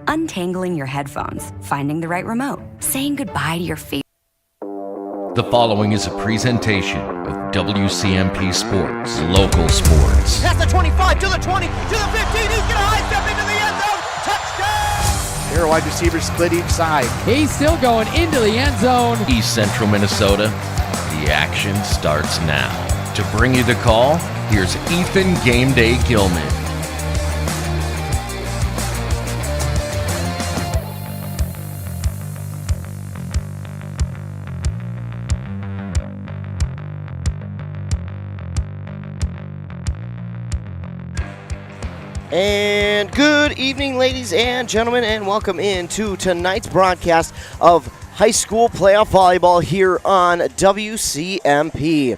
untangling your headphones, finding the right remote, saying goodbye to your favorite. The following is a presentation of WCMP Sports, local sports. Past the 25, to the 20, to the 15, he's going to high step into the end zone, touchdown! Here, wide receiver split each side. He's still going into the end zone. East Central Minnesota, the action starts now. To bring you the call, here's Ethan Game Day Gilman. And good evening, ladies and gentlemen, and welcome into tonight's broadcast of high school playoff volleyball here on WCMP.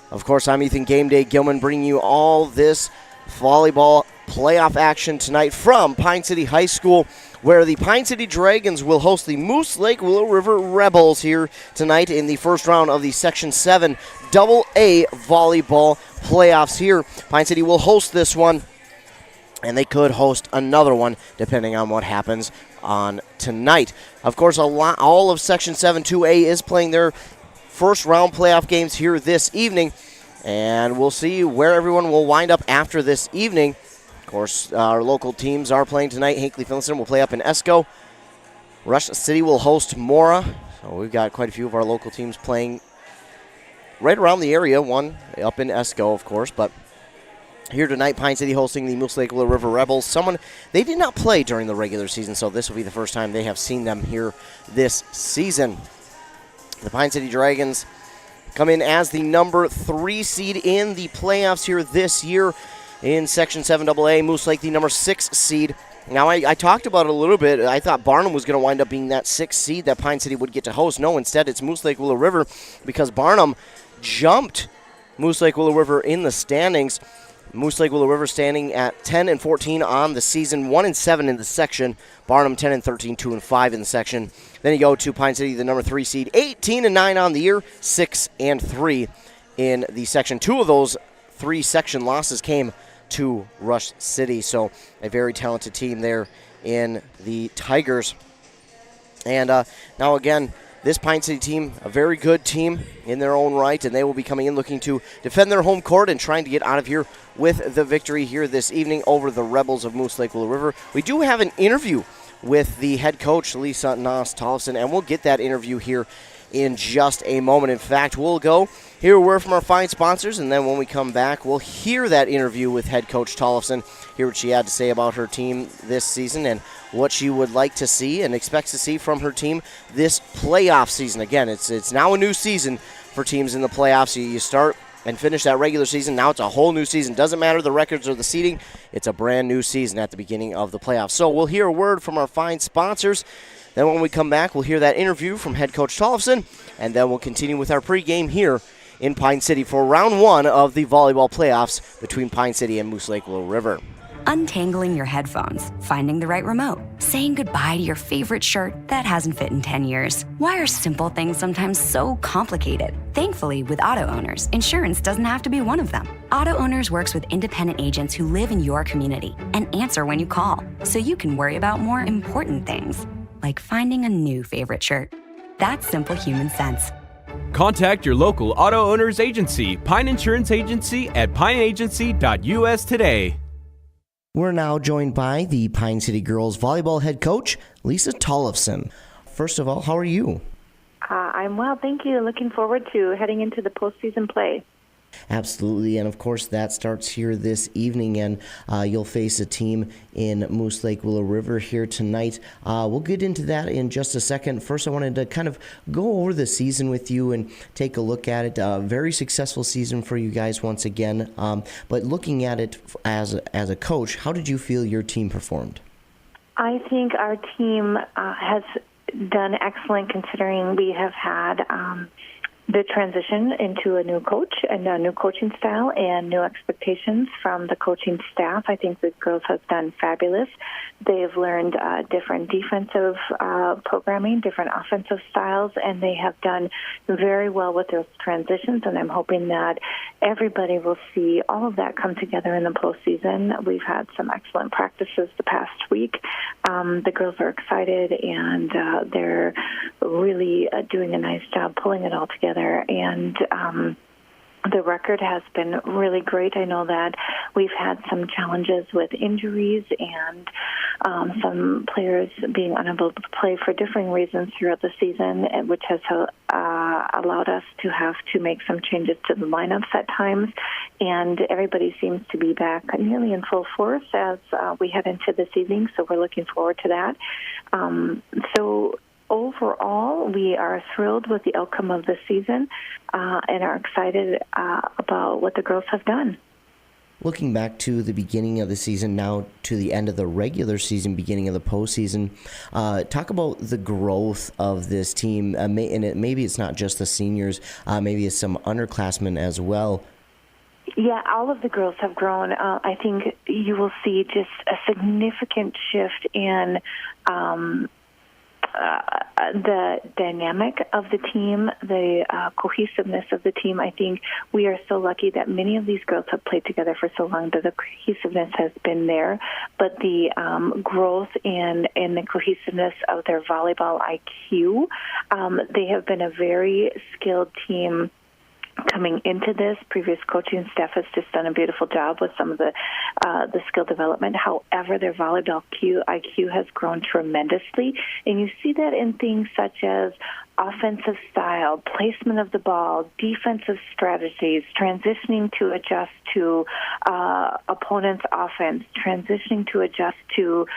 Of course, I'm Ethan Game Day Gilman, bringing you all this volleyball playoff action tonight from Pine City High School, where the Pine City Dragons will host the Moose Lake Willow River Rebels here tonight in the first round of the Section 7 AA volleyball playoffs here. Pine City will host this one, and they could host another one depending on what happens on tonight. Of course, all of Section 7 2A is playing their first round playoff games here this evening, and we'll see where everyone will wind up after this evening. Of course, our local teams are playing tonight. Hinckley-Finlayson will play up in Esco. Rush City will host Mora. So we've got quite a few of our local teams playing right around the area, one up in Esco, of course, but here tonight, Pine City hosting the Moose Lake Willow River Rebels. They did not play during the regular season, so this will be the first time they have seen them here this season. The Pine City Dragons come in as the number 3 seed in the playoffs here this year in Section 7 AA. Moose Lake, the number 6 seed. Now, I talked about it a little bit. I thought Barnum was going to wind up being that 6th seed that Pine City would get to host. No, instead, it's Moose Lake Willow River because Barnum jumped Moose Lake Willow River in the standings. Moose Lake Willow River standing at 10-14 on the season, 1-7 in the section. Barnum 10-13, 2-5 in the section. Then you go to Pine City, the number 3 seed, 18-9 on the year, 6-3 in the section. 2 of those 3 section losses came to Rush City, so a very talented team there in the Tigers. And now again, this Pine City team, a very good team in their own right, and they will be coming in looking to defend their home court and trying to get out of here with the victory here this evening over the Rebels of Moose Lake Willow River. We do have an interview with the head coach, Lisa Noss-Tollefson, and we'll get that interview here in just a moment. In fact, we'll go hear a word from our fine sponsors, and then when we come back, we'll hear that interview with head coach Tollefson, hear what she had to say about her team this season and what she would like to see and expects to see from her team this playoff season. Again, it's now a new season for teams in the playoffs. You start and finish that regular season. Now it's a whole new season. Doesn't matter the records or the seeding. It's a brand new season at the beginning of the playoffs. So we'll hear a word from our fine sponsors. Then when we come back, we'll hear that interview from head coach Tollefson, and then we'll continue with our pregame here in Pine City for round 1 of the volleyball playoffs between Pine City and Moose Lake Willow River. Untangling your headphones, finding the right remote, saying goodbye to your favorite shirt that hasn't fit in 10 years. Why are simple things sometimes so complicated? Thankfully, with auto owners, insurance doesn't have to be one of them. Auto Owners works with independent agents who live in your community and answer when you call, so you can worry about more important things, like finding a new favorite shirt. That's simple human sense. Contact your local Auto Owners agency, Pine Insurance Agency, at pineagency.us today. We're now joined by the Pine City Girls volleyball head coach, Lisa Tollefson. First of all, how are you? I'm well, thank you. Looking forward to heading into the postseason play. Absolutely, and of course that starts here this evening, and you'll face a team in Moose Lake Willow River here tonight. We'll get into that in just a second. First, I wanted to kind of go over the season with you and take a look at it. A very successful season for you guys once again, but looking at it as a coach, how did you feel your team performed? I think our team has done excellent considering we have had the transition into a new coach and a new coaching style and new expectations from the coaching staff. I think the girls have done fabulous. They've learned different defensive programming, different offensive styles, and they have done very well with those transitions, and I'm hoping that everybody will see all of that come together in the postseason. We've had some excellent practices the past week. The girls are excited, and they're really doing a nice job pulling it all together. And the record has been really great. I know that we've had some challenges with injuries and some players being unable to play for differing reasons throughout the season, which has allowed us to have to make some changes to the lineups at times. And everybody seems to be back nearly in full force as we head into this evening, so we're looking forward to that. Overall, we are thrilled with the outcome of the season and are excited about what the girls have done. Looking back to the beginning of the season, now to the end of the regular season, beginning of the postseason, talk about the growth of this team. Maybe it's not just the seniors, maybe it's some underclassmen as well. Yeah, all of the girls have grown. I think you will see just a significant shift in the dynamic of the team, the cohesiveness of the team. I think we are so lucky that many of these girls have played together for so long that the cohesiveness has been there, but the growth and the cohesiveness of their volleyball IQ, they have been a very skilled team coming into this. Previous coaching staff has just done a beautiful job with some of the skill development. However, their volleyball IQ has grown tremendously, and you see that in things such as offensive style, placement of the ball, defensive strategies, transitioning to adjust to opponent's offense, transitioning to adjust to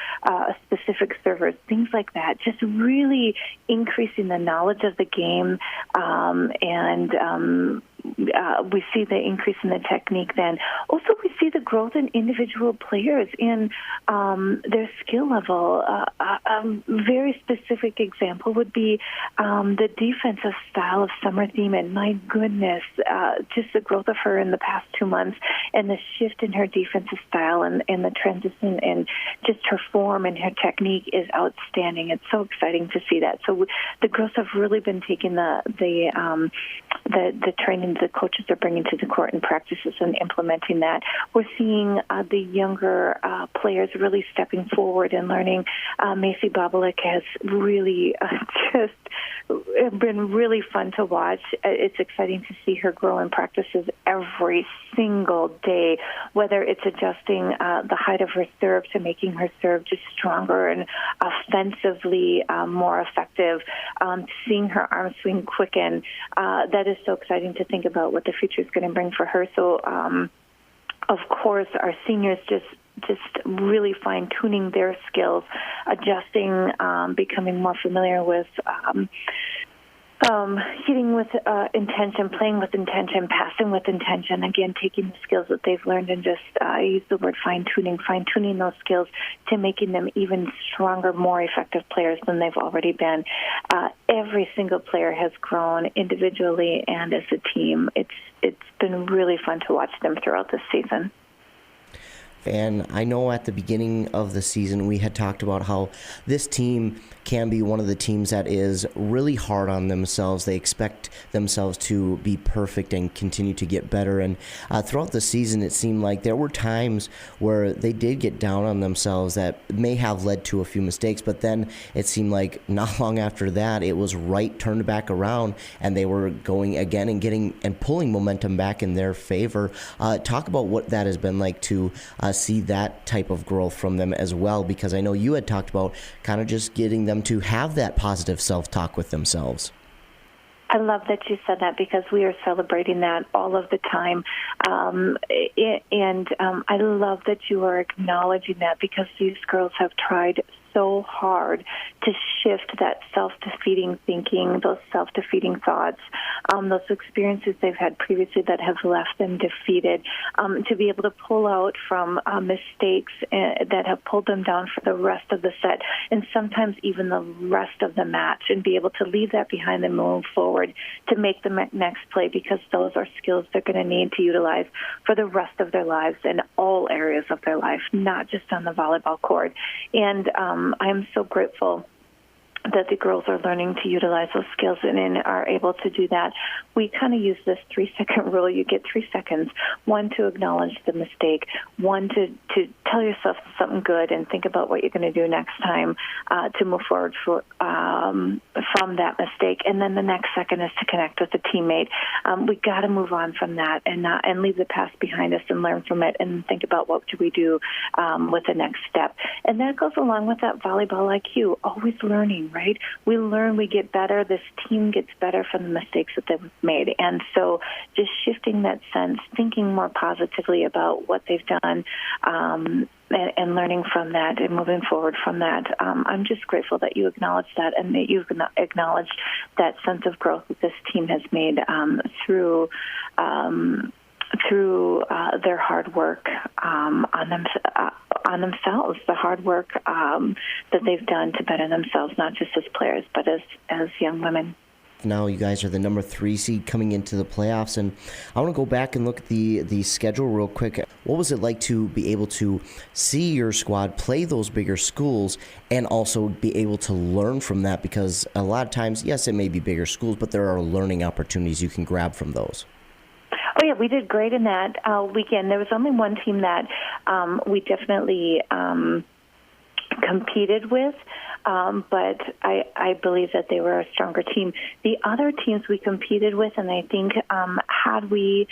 specific servers, things like that. Just really increasing the knowledge of the game, and we see the increase in the technique then. Also, we see the growth in individual players in their skill level. A very specific example would be the defensive style of Summer Thiemann. My goodness, just the growth of her in the past 2 months and the shift in her defensive style and the transition and just her form and her technique is outstanding. It's so exciting to see that. So the girls have really been taking the training the coaches are bringing to the court and practices and implementing that. We're seeing the younger players really stepping forward and learning. Macy Bobolik has really just been really fun to watch. It's exciting to see her grow in practices every single day, whether it's adjusting the height of her serve to making her serve just stronger and offensively more effective, seeing her arm swing quicken. That is so exciting to think about what the future is going to bring for her. So, of course, our seniors just really fine-tuning their skills, adjusting, becoming more familiar with hitting with intention, playing with intention, passing with intention, again, taking the skills that they've learned and just, I use the word fine-tuning those skills to making them even stronger, more effective players than they've already been. Every single player has grown individually and as a team. It's been really fun to watch them throughout this season. And I know at the beginning of the season we had talked about how this team can be one of the teams that is really hard on themselves. They expect themselves to be perfect and continue to get better. And throughout the season, it seemed like there were times where they did get down on themselves that may have led to a few mistakes. But then it seemed like not long after that, it was turned back around, and they were going again and getting and pulling momentum back in their favor. Talk about what that has been like to see that type of growth from them as well, because I know you had talked about kind of just getting them to have that positive self-talk with themselves. I love that you said that, because we are celebrating that all of the time. And I love that you are acknowledging that, because these girls have tried so hard to shift that self-defeating thinking, those self-defeating thoughts, those experiences they've had previously that have left them defeated, to be able to pull out from mistakes that have pulled them down for the rest of the set and sometimes even the rest of the match, and be able to leave that behind and move forward to make the next play, because those are skills they're going to need to utilize for the rest of their lives in all areas of their life, not just on the volleyball court. And I'm so grateful that the girls are learning to utilize those skills and are able to do that. We kind of use this 3-second rule. You get 3 seconds, one to acknowledge the mistake, one to tell yourself something good and think about what you're going to do next time to move forward from that mistake. And then the next second is to connect with a teammate. We got to move on from that and leave the past behind us and learn from it and think about what do we do with the next step. And that goes along with that volleyball IQ, always learning, right? We learn, we get better. This team gets better from the mistakes that they've made. And so just shifting that sense, thinking more positively about what they've done, and learning from that and moving forward from that. I'm just grateful that you acknowledged that and that you've acknowledged that sense of growth that this team has made through their hard work on themselves, the hard work that they've done to better themselves, not just as players, but as young women. Now you guys are the number 3 seed coming into the playoffs, and I want to go back and look at the schedule real quick. What was it like to be able to see your squad play those bigger schools and also be able to learn from that? Because a lot of times, yes, it may be bigger schools, but there are learning opportunities you can grab from those. Oh, yeah, we did great in that weekend. There was only one team that we definitely competed with, but I believe that they were a stronger team. The other teams we competed with, and I think had we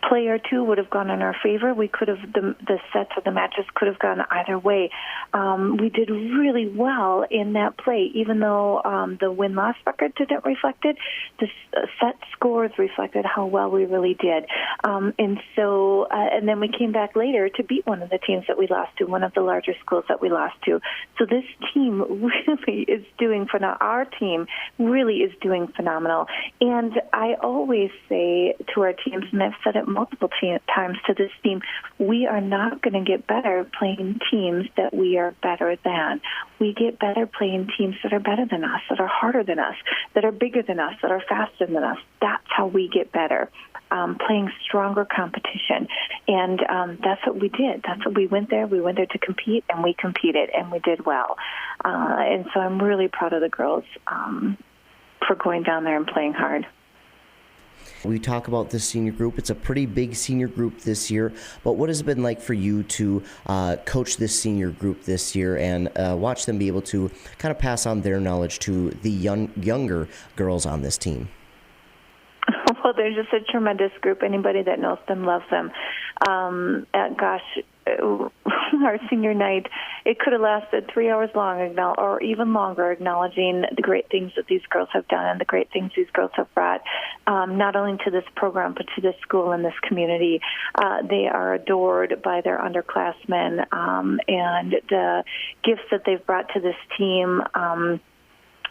play or two would have gone in our favor. We could have, the sets of the matches could have gone either way. We did really well in that play, even though the win-loss record didn't reflect it. The set scores reflected how well we really did. And then we came back later to beat one of the teams that we lost to, one of the larger schools that we lost to. So this team really is doing phenomenal. Our team really is doing phenomenal. And I always say to our teams, and I've said it multiple times to this team, we are not going to get better playing teams that we are better than. We get better playing teams that are better than us, that are harder than us, that are bigger than us, that are faster than us. That's how we get better, playing stronger competition. And that's what we did. That's what we went there. We went there to compete, and we competed, and we did well. And so I'm really proud of the girls for going down there and playing hard. We talk about this senior group. It's a pretty big senior group this year, but what has it been like for you to coach this senior group this year and watch them be able to kind of pass on their knowledge to the younger girls on this team? Well, they're just a tremendous group. Anybody that knows them loves them. Our senior night, it could have lasted 3 hours long, or even longer, acknowledging the great things that these girls have done and the great things these girls have brought, not only to this program, but to this school and this community. They are adored by their underclassmen, and the gifts that they've brought to this team,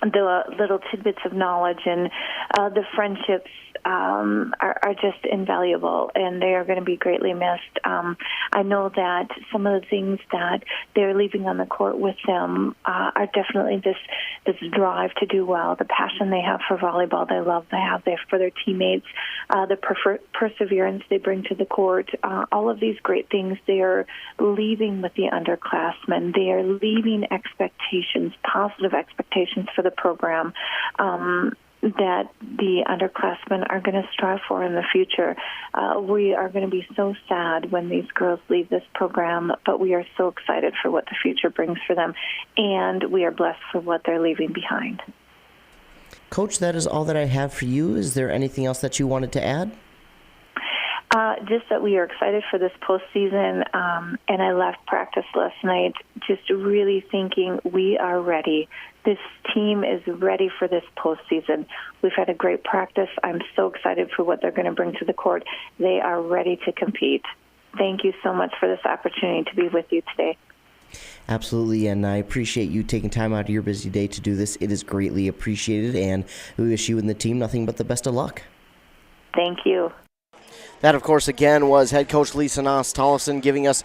the little tidbits of knowledge and the friendships are just invaluable, and they are going to be greatly missed. I know that some of the things that they're leaving on the court with them are definitely this drive to do well, the passion they have for volleyball, they love they have there for their teammates, the perseverance they bring to the court, all of these great things they are leaving with the underclassmen. They are leaving expectations, positive expectations for the program that the underclassmen are going to strive for in the future. We are going to be so sad when these girls leave this program, but we are so excited for what the future brings for them, and we are blessed for what they're leaving behind. Coach, that is all that I have for you. Is there anything else that you wanted to add? Just that we are excited for this postseason, and I left practice last night just really thinking we are ready. This team is ready for this postseason. We've had a great practice. I'm so excited for what they're going to bring to the court. They are ready to compete. Thank you so much for this opportunity to be with you today. Absolutely, and I appreciate you taking time out of your busy day to do this. It is greatly appreciated, and we wish you and the team nothing but the best of luck. Thank you. That, of course, again, was head coach Lisa Noss-Tollefson giving us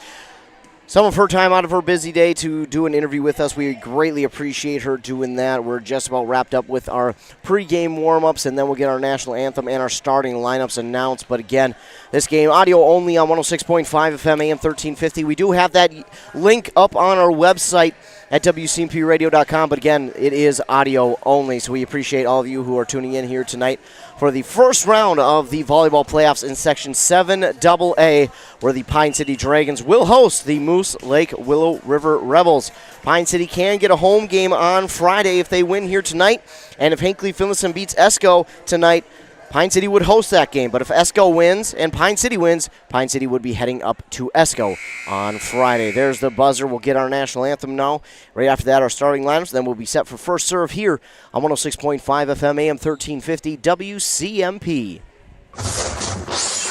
some of her time out of her busy day to do an interview with us. We greatly appreciate her doing that. We're just about wrapped up with our pregame warm-ups, and then we'll get our national anthem and our starting lineups announced. But again, this game, audio only on 106.5 FM, AM 1350. We do have that link up on our website at WCMPradio.com. But again, it is audio only, so we appreciate all of you who are tuning in here tonight for the first round of the volleyball playoffs in Section 7AA, where the Pine City Dragons will host the Moose Lake Willow River Rebels. Pine City can get a home game on Friday if they win here tonight, and if Hinckley-Finlayson beats Esco tonight, Pine City would host that game. But if Esco wins and Pine City wins, Pine City would be heading up to Esco on Friday. There's the buzzer. We'll get our national anthem now. Right after that, our starting lineups. Then we'll be set for first serve here on 106.5 FM, AM 1350, WCMP.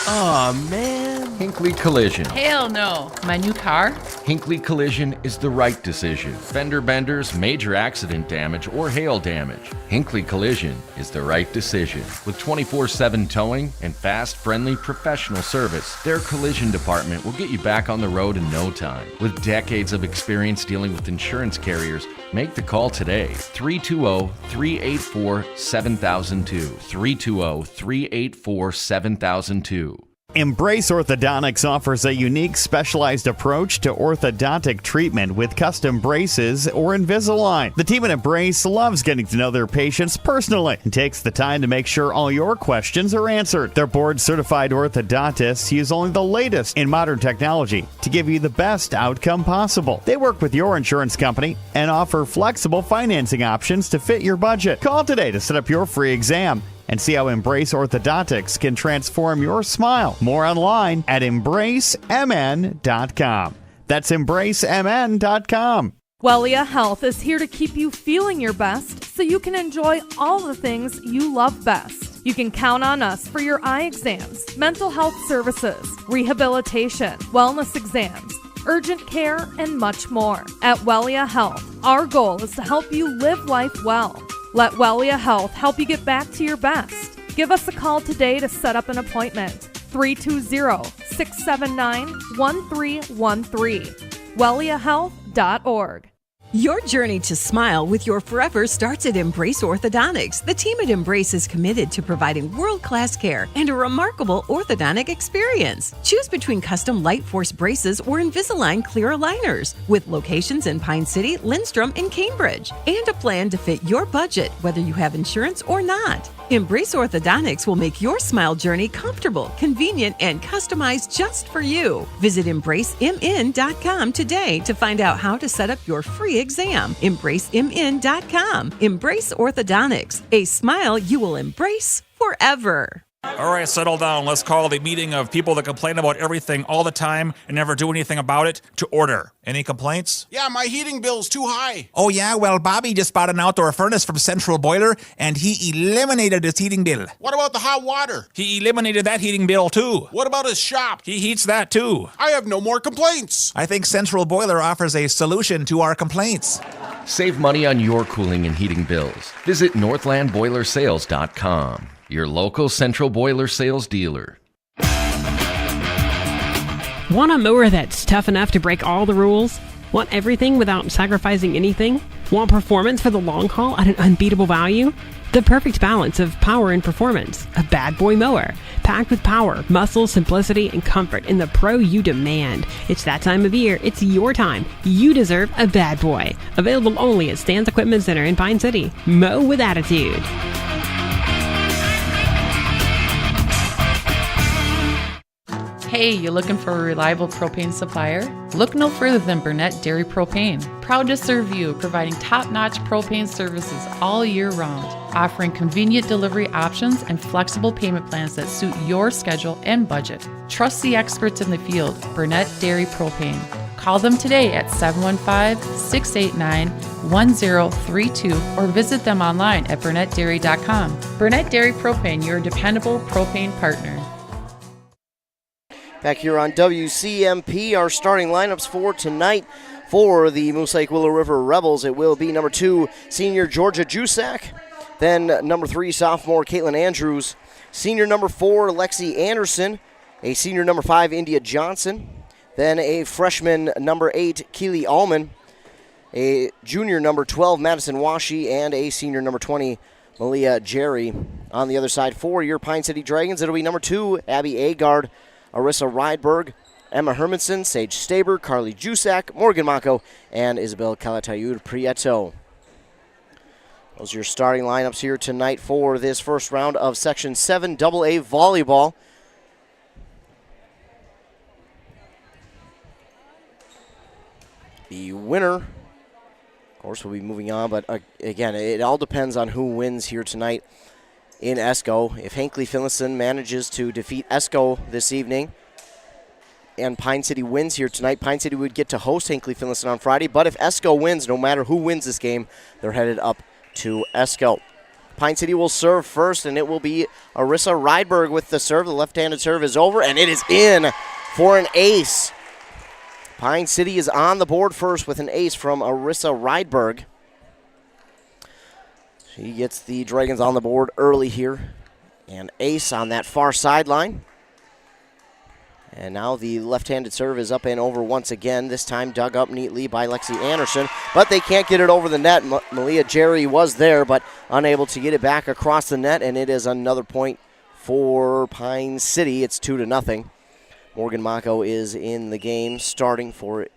Aw, man. Hinckley Collision. Hell no. My new car? Hinckley Collision is the right decision. Fender benders, major accident damage, or hail damage. Hinckley Collision is the right decision. With 24/7 towing and fast, friendly, professional service, their collision department will get you back on the road in no time. With decades of experience dealing with insurance carriers, make the call today. 320-384-7002. 320-384-7002. Embrace Orthodontics offers a unique specialized approach to orthodontic treatment with custom braces or Invisalign. The team at Embrace loves getting to know their patients personally and takes the time to make sure all your questions are answered. Their board-certified orthodontists use only the latest in modern technology to give you the best outcome possible. They work with your insurance company and offer flexible financing options to fit your budget. Call today to set up your free exam and see how Embrace Orthodontics can transform your smile. More online at embracemn.com. That's embracemn.com. Wellia Health is here to keep you feeling your best so you can enjoy all the things you love best. You can count on us for your eye exams, mental health services, rehabilitation, wellness exams, urgent care, and much more. At Wellia Health, our goal is to help you live life well. Let Wellia Health help you get back to your best. Give us a call today to set up an appointment. 320-679-1313. WelliaHealth.org. Your journey to smile with your forever starts at Embrace Orthodontics. The team at Embrace is committed to providing world-class care and a remarkable orthodontic experience. Choose between custom Light Force braces or Invisalign clear aligners with locations in Pine City, Lindstrom, and Cambridge, and a plan to fit your budget, whether you have insurance or not. Embrace Orthodontics will make your smile journey comfortable, convenient, and customized just for you. Visit EmbraceMN.com today to find out how to set up your free exam. EmbraceMN.com. Embrace Orthodontics, a smile you will embrace forever. All right, settle down. Let's call the meeting of people that complain about everything all the time and never do anything about it to order. Any complaints? Yeah, my heating bill's too high. Oh, yeah? Well, Bobby just bought an outdoor furnace from Central Boiler, and he eliminated his heating bill. What about the hot water? He eliminated that heating bill, too. What about his shop? He heats that, too. I have no more complaints. I think Central Boiler offers a solution to our complaints. Save money on your cooling and heating bills. Visit NorthlandBoilerSales.com, your local Central Boiler sales dealer. Want a mower that's tough enough to break all the rules? Want everything without sacrificing anything? Want performance for the long haul at an unbeatable value? The perfect balance of power and performance. A bad boy mower, packed with power, muscle, simplicity, and comfort in the pro you demand. It's that time of year. It's your time. You deserve a bad boy. Available only at Stan's Equipment Center in Pine City. Mow with attitude. Hey, you looking for a reliable propane supplier? Look no further than Burnett Dairy Propane. Proud to serve you, providing top-notch propane services all year round, offering convenient delivery options and flexible payment plans that suit your schedule and budget. Trust the experts in the field, Burnett Dairy Propane. Call them today at 715-689-1032 or visit them online at burnettdairy.com. Burnett Dairy Propane, your dependable propane partner. Back here on WCMP, our starting lineups for tonight for the Moose Lake Willow River Rebels. It will be number 2, senior Georgia Jusak. Then number 3, sophomore Caitlin Andrews. Senior number 4, Lexi Anderson. A senior number 5, India Johnson. Then a freshman number 8, Keely Allman. A junior number 12, Madison Washi. And a senior number 20, Malia Jerry. On the other side for your Pine City Dragons, it'll be number 2, Abby Agard, Arissa Rydberg, Emma Hermanson, Sage Staber, Carly Jusak, Morgan Mako, and Isabel Calatayud Prieto. Those are your starting lineups here tonight for this first round of Section 7 AA Volleyball. The winner, of course, will be moving on, but again, it all depends on who wins here tonight in ESCO. If Hinckley Finlayson manages to defeat ESCO this evening and Pine City wins here tonight, Pine City would get to host Hinckley Finlayson on Friday, but if ESCO wins, no matter who wins this game, they're headed up to ESCO. Pine City will serve first, and it will be Arissa Rydberg with the serve. The left-handed serve is over, and it is in for an ace. Pine City is on the board first with an ace from Arissa Rydberg. She gets the Dragons on the board early here. And ace on that far sideline. And now the left-handed serve is up and over once again, this time dug up neatly by Lexi Anderson. But they can't get it over the net. Malia Jerry was there, but unable to get it back across the net, and it is another point for Pine City. It's 2-0. Morgan Mako is in the game, starting for,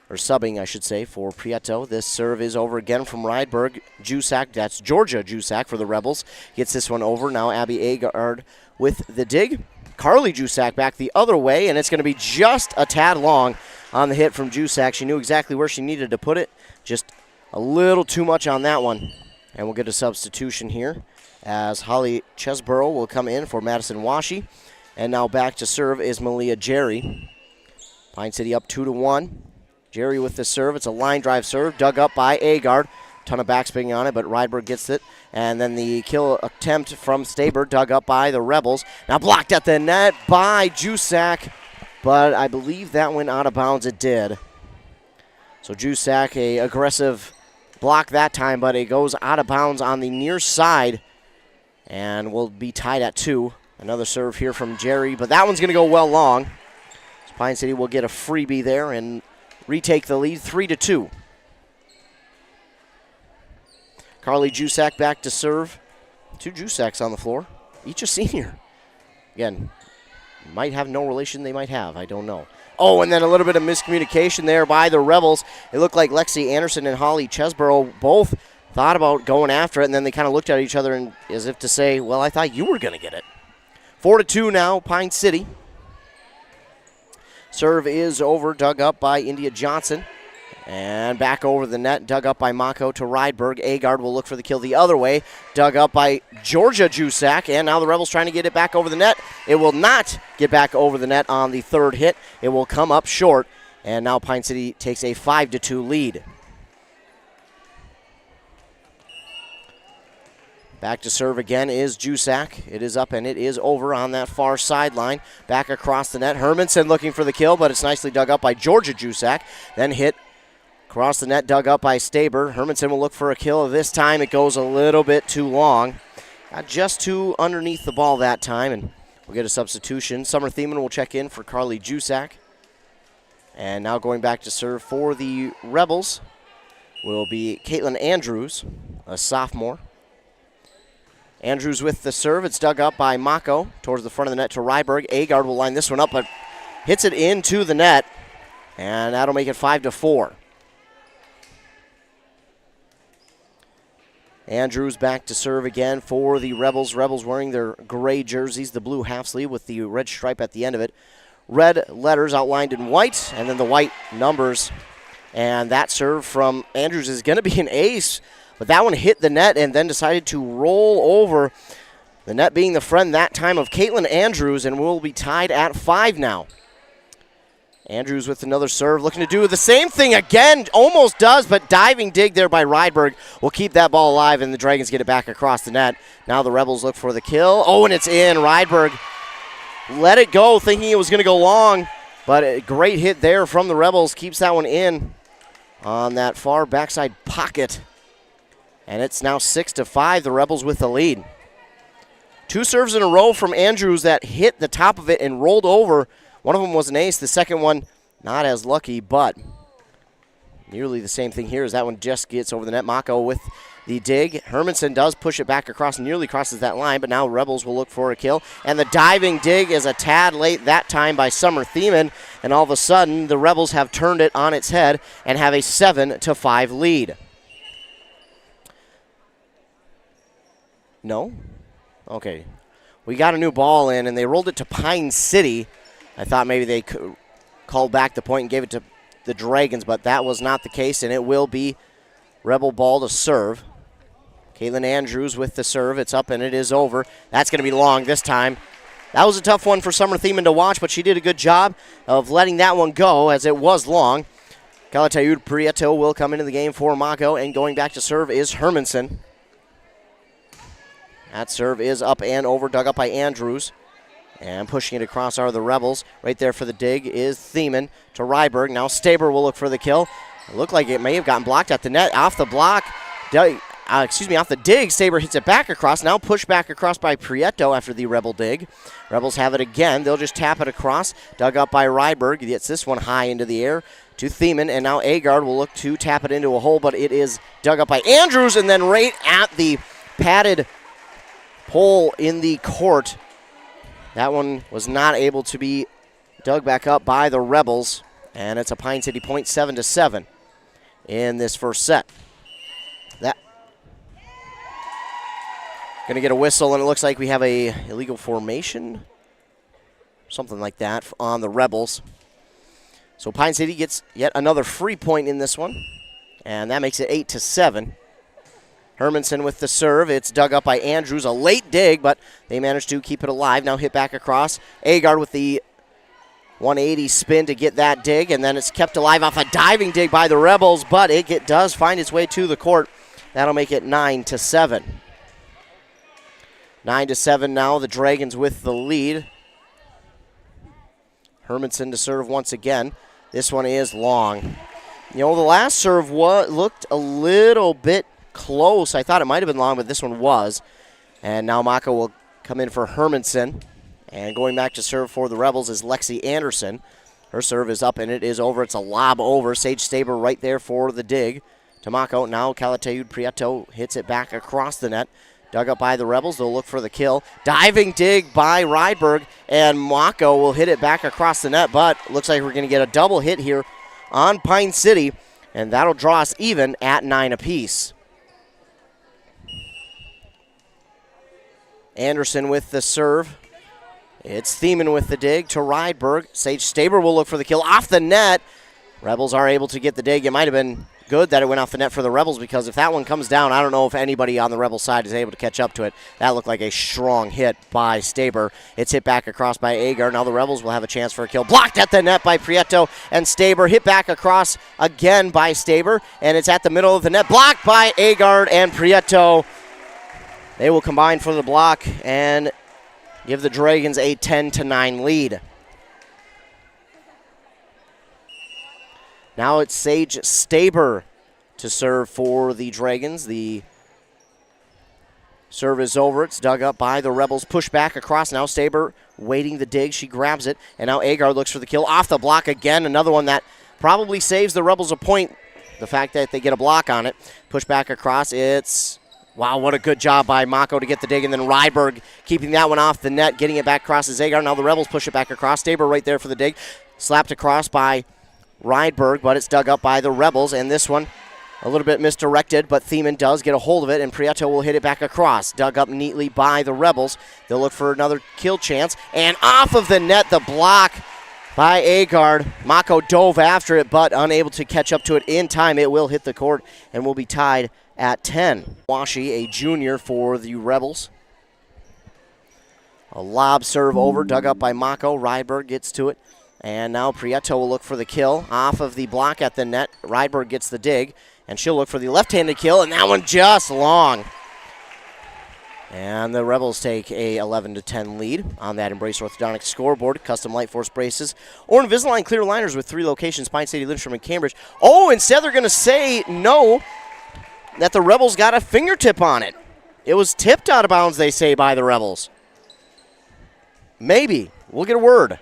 or subbing, I should say, for Prieto. This serve is over again from Rydberg. Jusak, that's Georgia Jusak for the Rebels, gets this one over. Now Abby Agard with the dig. Carly Jusak back the other way, and it's going to be just a tad long on the hit from Jusak. She knew exactly where she needed to put it, just a little too much on that one. And we'll get a substitution here as Holly Chesborough will come in for Madison Washi. And now back to serve is Malia Jerry. Pine City up 2-1. Jerry with the serve. It's a line drive serve, dug up by Agard. Ton of backspinning on it, but Rydberg gets it. And then the kill attempt from Staber, dug up by the Rebels. Now blocked at the net by Jusak, but I believe that went out of bounds. It did. So Jusak, a aggressive block that time, but it goes out of bounds on the near side and will be tied at 2. Another serve here from Jerry, but that one's going to go well long. So Pine City will get a freebie there and retake the lead 3-2. Carly Jusak back to serve. 2 Jusaks on the floor, each a senior. Again, might have no relation, they might have, I don't know. Oh, and then a little bit of miscommunication there by the Rebels. It looked like Lexi Anderson and Holly Chesborough both thought about going after it, and then they kind of looked at each other and, as if to say, well, I thought you were going to get it. 4-2 now, Pine City. Serve is over, dug up by India Johnson. And back over the net, dug up by Mako to Rydberg. Agard will look for the kill the other way. Dug up by Georgia Jusak. And now the Rebels trying to get it back over the net. It will not get back over the net on the third hit. It will come up short. And now Pine City takes a 5-2 lead. Back to serve again is Jusak. It is up and it is over on that far sideline. Back across the net. Hermanson looking for the kill, but it's nicely dug up by Georgia Jusak. Then hit across the net, dug up by Staber. Hermanson will look for a kill. This time it goes a little bit too long. Got just too underneath the ball that time, and we'll get a substitution. Summer Thiemann will check in for Carly Jusak. And now going back to serve for the Rebels will be Caitlin Andrews, a sophomore. Andrews with the serve. It's dug up by Mako towards the front of the net to Rydberg. Agard will line this one up, but hits it into the net, and that'll make it 5-4. Andrews back to serve again for the Rebels. Rebels wearing their gray jerseys, the blue half sleeve with the red stripe at the end of it. Red letters outlined in white, and then the white numbers. And that serve from Andrews is going to be an ace, but that one hit the net and then decided to roll over. The net being the friend that time of Caitlin Andrews, and we'll be tied at 5 now. Andrews with another serve, looking to do the same thing again. Almost does, but diving dig there by Rydberg will keep that ball alive, and the Dragons get it back across the net. Now the Rebels look for the kill. Oh, and it's in. Rydberg let it go thinking it was going to go long, but a great hit there from the Rebels. Keeps that one in on that far backside pocket. And it's now 6-5, the Rebels with the lead. 2 serves in a row from Andrews that hit the top of it and rolled over. One of them was an ace. The second one, not as lucky, but nearly the same thing here as that one just gets over the net. Mako with the dig. Hermanson does push it back across, nearly crosses that line, but now Rebels will look for a kill. And the diving dig is a tad late that time by Summer Thiemann, and all of a sudden the Rebels have turned it on its head and have a 7-5 lead. No? Okay. We got a new ball in, and they rolled it to Pine City. I thought maybe they called back the point and gave it to the Dragons, but that was not the case, and it will be Rebel ball to serve. Caitlin Andrews with the serve. It's up, and it is over. That's going to be long this time. That was a tough one for Summer Thiemann to watch, but she did a good job of letting that one go as it was long. Calatayud Prieto will come into the game for Mako, and going back to serve is Hermanson. That serve is up and over, dug up by Andrews. And pushing it across are the Rebels. Right there for the dig is Thiemann to Ryberg. Now Staber will look for the kill. It looked like it may have gotten blocked at the net. Off the block, off the dig, Staber hits it back across. Now pushed back across by Prieto after the Rebel dig. Rebels have it again. They'll just tap it across. Dug up by Ryberg. He gets this one high into the air to Thiemann. And now Agard will look to tap it into a hole, but it is dug up by Andrews. And then right at the padded pole in the court. That one was not able to be dug back up by the Rebels, and it's a Pine City point, 7-7 in this first set. That going to get a whistle, and it looks like we have a illegal formation, something like that, on the Rebels. So Pine City gets yet another free point in this one, and that makes it 8-7. Hermanson with the serve. It's dug up by Andrews. A late dig, but they managed to keep it alive. Now hit back across. Agard with the 180 spin to get that dig, and then it's kept alive off a diving dig by the Rebels, but it does find its way to the court. That'll make it 9-7. 9-7 now. The Dragons with the lead. Hermanson to serve once again. This one is long. You know, the last serve looked a little bit close. I thought it might have been long, but this one was. And now Mako will come in for Hermanson. And going back to serve for the Rebels is Lexi Anderson. Her serve is up, and it is over. It's a lob over. Sage Staber right there for the dig to Mako. Now Calatayud Prieto hits it back across the net. Dug up by the Rebels. They'll look for the kill. Diving dig by Ryberg, and Mako will hit it back across the net, but looks like we're going to get a double hit here on Pine City, and that'll draw us even at 9 apiece. Anderson with the serve. It's Thiemann with the dig to Rydberg. Sage Staber will look for the kill off the net. Rebels are able to get the dig. It might have been good that it went off the net for the Rebels, because if that one comes down, I don't know if anybody on the Rebel side is able to catch up to it. That looked like a strong hit by Staber. It's hit back across by Agar. Now the Rebels will have a chance for a kill. Blocked at the net by Prieto, and Staber hit back across again by Staber, and it's at the middle of the net. Blocked by Agar and Prieto. They will combine for the block and give the Dragons a 10-9 lead. Now it's Sage Staber to serve for the Dragons. The serve is over. It's dug up by the Rebels. Push back across. Now Staber waiting the dig. She grabs it. And now Agar looks for the kill. Off the block again. Another one that probably saves the Rebels a point. The fact that they get a block on it. Push back across. It's... Wow, what a good job by Mako to get the dig, and then Ryberg keeping that one off the net, getting it back across to Zagar. Now the Rebels push it back across. Staber right there for the dig. Slapped across by Rydberg, but it's dug up by the Rebels, and this one a little bit misdirected, but Thiemann does get a hold of it, and Prieto will hit it back across. Dug up neatly by the Rebels. They'll look for another kill chance, and off of the net, the block by Agard. Mako dove after it, but unable to catch up to it in time. It will hit the court and will be tied at 10. Washi, a junior for the Rebels. A lob serve over, dug up by Mako. Rydberg gets to it. And now Prieto will look for the kill off of the block at the net. Rydberg gets the dig, and she'll look for the left-handed kill, and that one just long. And the Rebels take a 11-10 lead on that Embrace Orthodontics scoreboard. Custom Light Force braces or Invisalign clear aligners with 3 locations, Pine City, Lindstrom, and Cambridge. Oh, instead they're going to say no, that the Rebels got a fingertip on it. It was tipped out of bounds, they say, by the Rebels. Maybe. We'll get a word.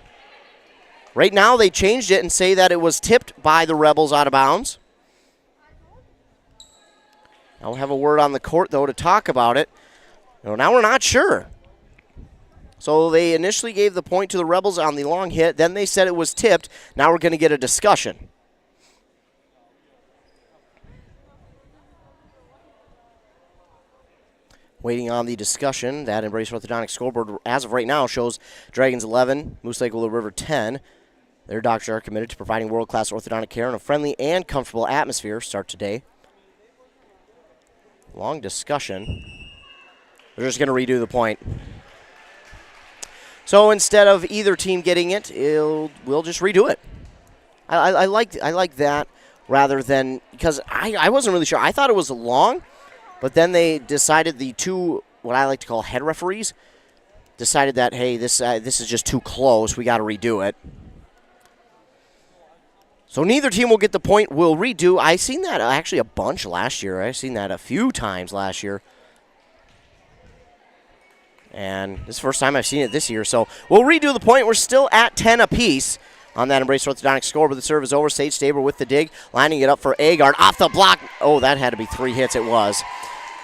Right now they changed it and say that it was tipped by the Rebels out of bounds. Now we'll have a word on the court, though, to talk about it. Now we're not sure. So they initially gave the point to the Rebels on the long hit. Then they said it was tipped. Now we're going to get a discussion. Waiting on the discussion. That Embrace Orthodontics scoreboard, as of right now, shows Dragons 11, Moose Lake Willow River 10. Their doctors are committed to providing world-class orthodontic care in a friendly and comfortable atmosphere. Start today. Long discussion. They're just going to redo the point. So instead of either team getting it, we'll just redo it. I like that rather than, because I wasn't really sure. I thought it was long, but then they decided, the two, what I like to call head referees, decided that, hey, this is just too close. We got to redo it. So neither team will get the point. We'll redo. I seen that actually a bunch last year. I've seen that a few times last year. And this is the first time I've seen it this year. So we'll redo the point. We're still at 10 apiece on that Embrace Orthodontics score, but the serve is over. Sage Staber with the dig, lining it up for Agard. Off the block. Oh, that had to be 3 hits. It was.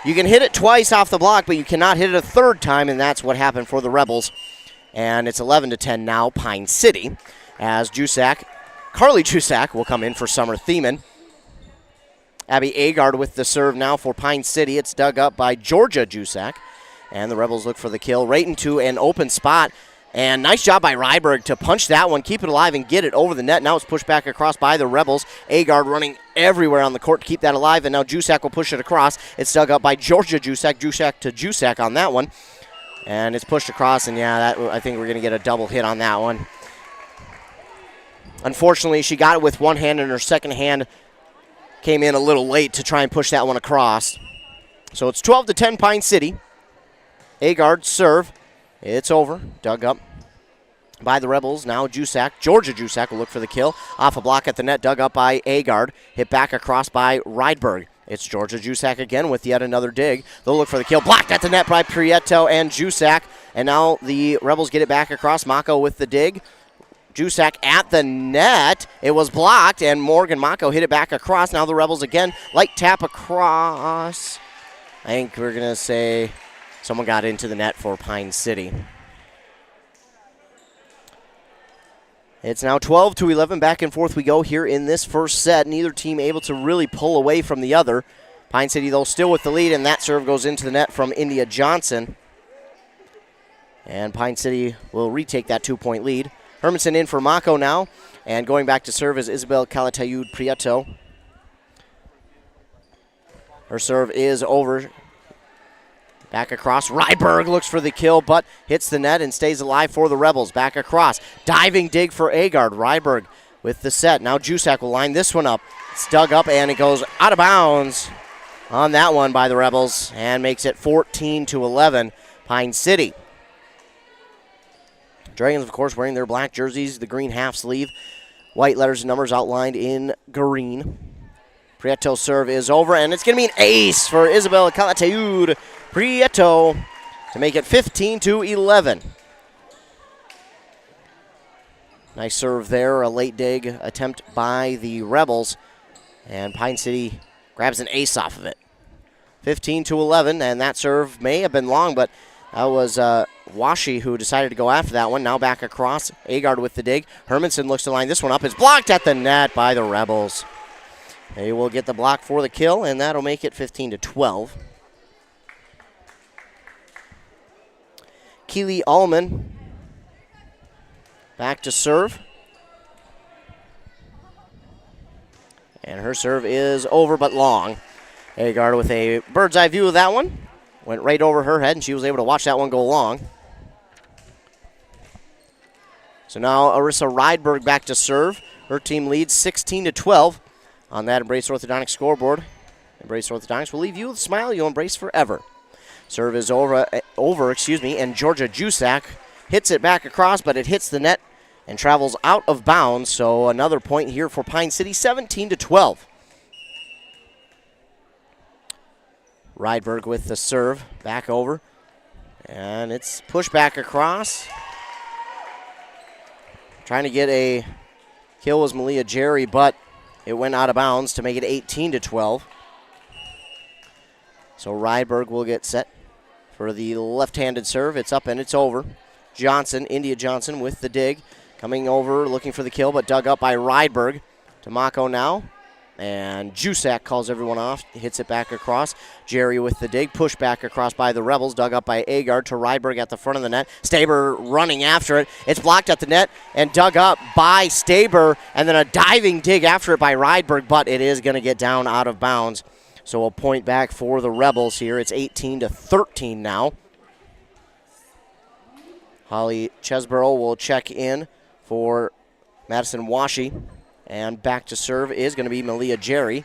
You can hit it twice off the block, but you cannot hit it a third time, and that's what happened for the Rebels. And it's 11-10 now, Pine City, as Carly Jusak will come in for Summer Thiemann. Abby Agard with the serve now for Pine City. It's dug up by Georgia Jusak. And the Rebels look for the kill right into an open spot. And nice job by Ryberg to punch that one, keep it alive, and get it over the net. Now it's pushed back across by the Rebels. Agard running everywhere on the court to keep that alive, and now Jusak will push it across. It's dug up by Georgia Jusak. Jusak to Jusak on that one. And it's pushed across, and yeah, I think we're going to get a double hit on that one. Unfortunately, she got it with one hand, and her second hand came in a little late to try and push that one across. So it's 12-10 Pine City. Agard serve. It's over. Dug up by the Rebels. Now Jusak. Georgia Jusak will look for the kill. Off a block at the net. Dug up by Agard. Hit back across by Rydberg. It's Georgia Jusak again with yet another dig. They'll look for the kill. Blocked at the net by Prieto and Jusak. And now the Rebels get it back across. Mako with the dig. Jusak at the net. It was blocked, and Morgan Mako hit it back across. Now the Rebels again. Light tap across. I think we're going to say someone got into the net for Pine City. It's now 12-11. Back and forth we go here in this first set. Neither team able to really pull away from the other. Pine City, though, still with the lead, and that serve goes into the net from India Johnson. And Pine City will retake that 2-point lead. Hermanson in for Mako now. And going back to serve is Isabel Calatayud Prieto. Her serve is over. Back across. Ryberg looks for the kill, but hits the net and stays alive for the Rebels. Back across. Diving dig for Agard. Ryberg with the set. Now Jusak will line this one up. It's dug up, and it goes out of bounds on that one by the Rebels, and makes it 14-11 Pine City. Dragons, of course, wearing their black jerseys, the green half sleeve. White letters and numbers outlined in green. Prieto's serve is over, and it's going to be an ace for Isabel Calatayud Prieto to make it 15-11. Nice serve there, a late dig attempt by the Rebels, and Pine City grabs an ace off of it. 15-11, and that serve may have been long, but that was Washi who decided to go after that one. Now back across, Agard with the dig. Hermanson looks to line this one up. It's blocked at the net by the Rebels. They will get the block for the kill, and that'll make it 15-12. Keely Allman back to serve. And her serve is over but long. Agard with a bird's eye view of that one. Went right over her head, and she was able to watch that one go long. So now Arissa Rydberg back to serve. Her team leads 16-12 on that Embrace Orthodontics scoreboard. Embrace Orthodontics will leave you with a smile you'll embrace forever. Serve is over, and Georgia Jusak hits it back across, but it hits the net and travels out of bounds. So another point here for Pine City, 17-12. Rydberg with the serve, back over. And it's pushed back across. Trying to get a kill was Malia Jerry, but it went out of bounds to make it 18-12. So Rydberg will get set for the left-handed serve. It's up and it's over. Johnson, India Johnson with the dig. Coming over, looking for the kill, but dug up by Rydberg. To Mako now. And Jusak calls everyone off, hits it back across. Jerry with the dig, pushed back across by the Rebels, dug up by Agard to Rydberg at the front of the net. Staber running after it. It's blocked at the net and dug up by Staber, and then a diving dig after it by Rydberg, but it is going to get down out of bounds. So a point back for the Rebels here. It's 18-13 now. Holly Chesborough will check in for Madison Washi. And back to serve is going to be Malia Jerry.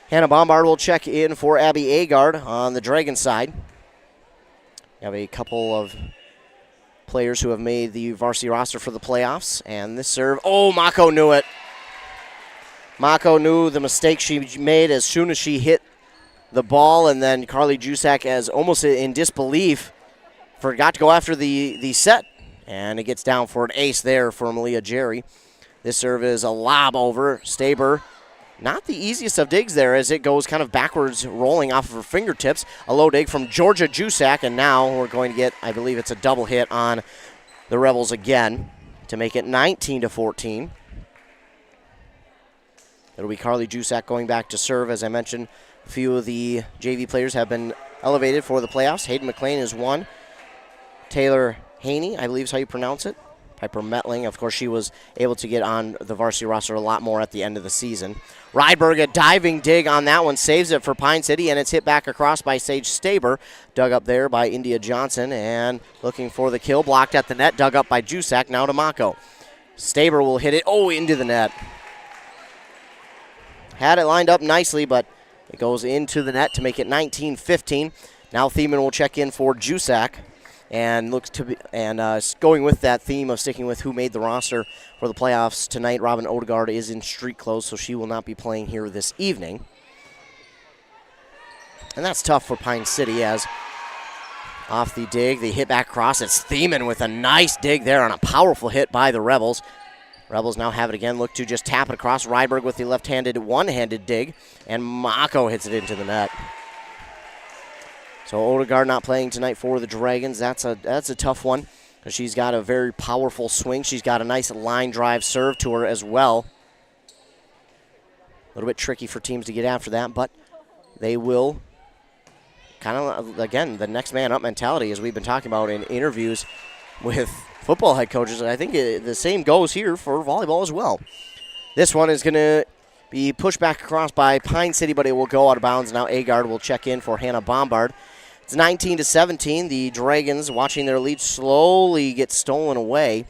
Hannah Bombard will check in for Abby Agard on the Dragon side. We have a couple of players who have made the varsity roster for the playoffs. And this serve, Mako knew it. Mako knew the mistake she made as soon as she hit the ball. And then Carly Jusak, as almost in disbelief, forgot to go after the set. And it gets down for an ace there for Malia Jerry. This serve is a lob over. Staber, not the easiest of digs there as it goes kind of backwards, rolling off of her fingertips. A low dig from Georgia Jusak, and now we're going to get, I believe it's a double hit on the Rebels again to make it 19-14. It'll be Carly Jusak going back to serve. As I mentioned, a few of the JV players have been elevated for the playoffs. Hayden McLean is one. Taylor Haney, I believe is how you pronounce it. Piper Metling, of course, she was able to get on the varsity roster a lot more at the end of the season. Rydberg, a diving dig on that one, saves it for Pine City, and it's hit back across by Sage Staber. Dug up there by India Johnson, and looking for the kill, blocked at the net, dug up by Jusak, now to Mako. Staber will hit it, into the net. Had it lined up nicely, but it goes into the net to make it 19-15. Now Thiemann will check in for Jusak. And looks to be going with that theme of sticking with who made the roster for the playoffs tonight. Robin Odegaard is in street clothes, so she will not be playing here this evening. And that's tough for Pine City as off the dig, the hit back cross. It's Thiemann with a nice dig there on a powerful hit by the Rebels. Rebels now have it again. Look to just tap it across. Rydberg with the left-handed, one-handed dig, and Mako hits it into the net. So Odegaard not playing tonight for the Dragons. That's a tough one because she's got a very powerful swing. She's got a nice line drive serve to her as well. A little bit tricky for teams to get after that, but they will kind of, again, the next man up mentality as we've been talking about in interviews with football head coaches. I think the same goes here for volleyball as well. This one is going to be pushed back across by Pine City, but it will go out of bounds. Now Agard will check in for Hannah Bombard. It's 19-17. The Dragons, watching their lead slowly get stolen away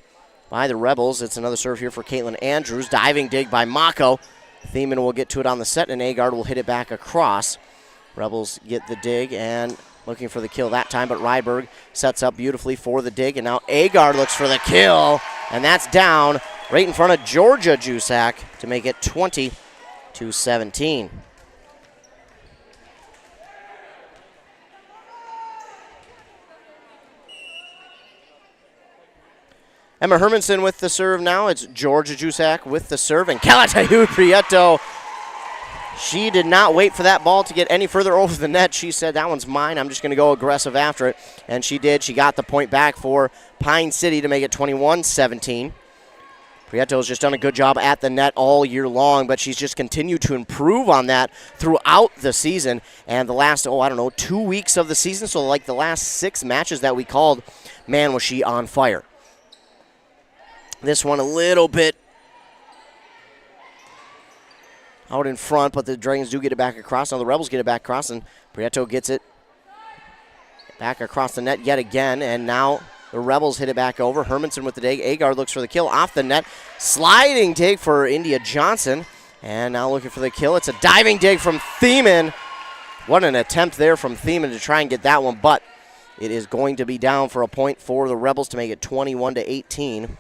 by the Rebels. It's another serve here for Caitlin Andrews. Diving dig by Mako. Thiemann will get to it on the set, and Agard will hit it back across. Rebels get the dig and looking for the kill that time, but Rydberg sets up beautifully for the dig, and now Agard looks for the kill, and that's down right in front of Georgia Jusak to make it 20-17. Emma Hermanson with the serve now. It's Georgia Jusak with the serve, and Kalatayu Prieto. She did not wait for that ball to get any further over the net. She said, that one's mine. I'm just going to go aggressive after it. And she did. She got the point back for Pine City to make it 21-17. Prieto's just done a good job at the net all year long, but she's just continued to improve on that throughout the season. And the last, 2 weeks of the season, so like the last 6 matches that we called, man, was she on fire. This one a little bit out in front, but the Dragons do get it back across. Now the Rebels get it back across, and Prieto gets it back across the net yet again, and now the Rebels hit it back over. Hermanson with the dig. Agard looks for the kill off the net. Sliding dig for India Johnson, and now looking for the kill. It's a diving dig from Thiemann. What an attempt there from Thiemann to try and get that one, but it is going to be down for a point for the Rebels to make it 21-18.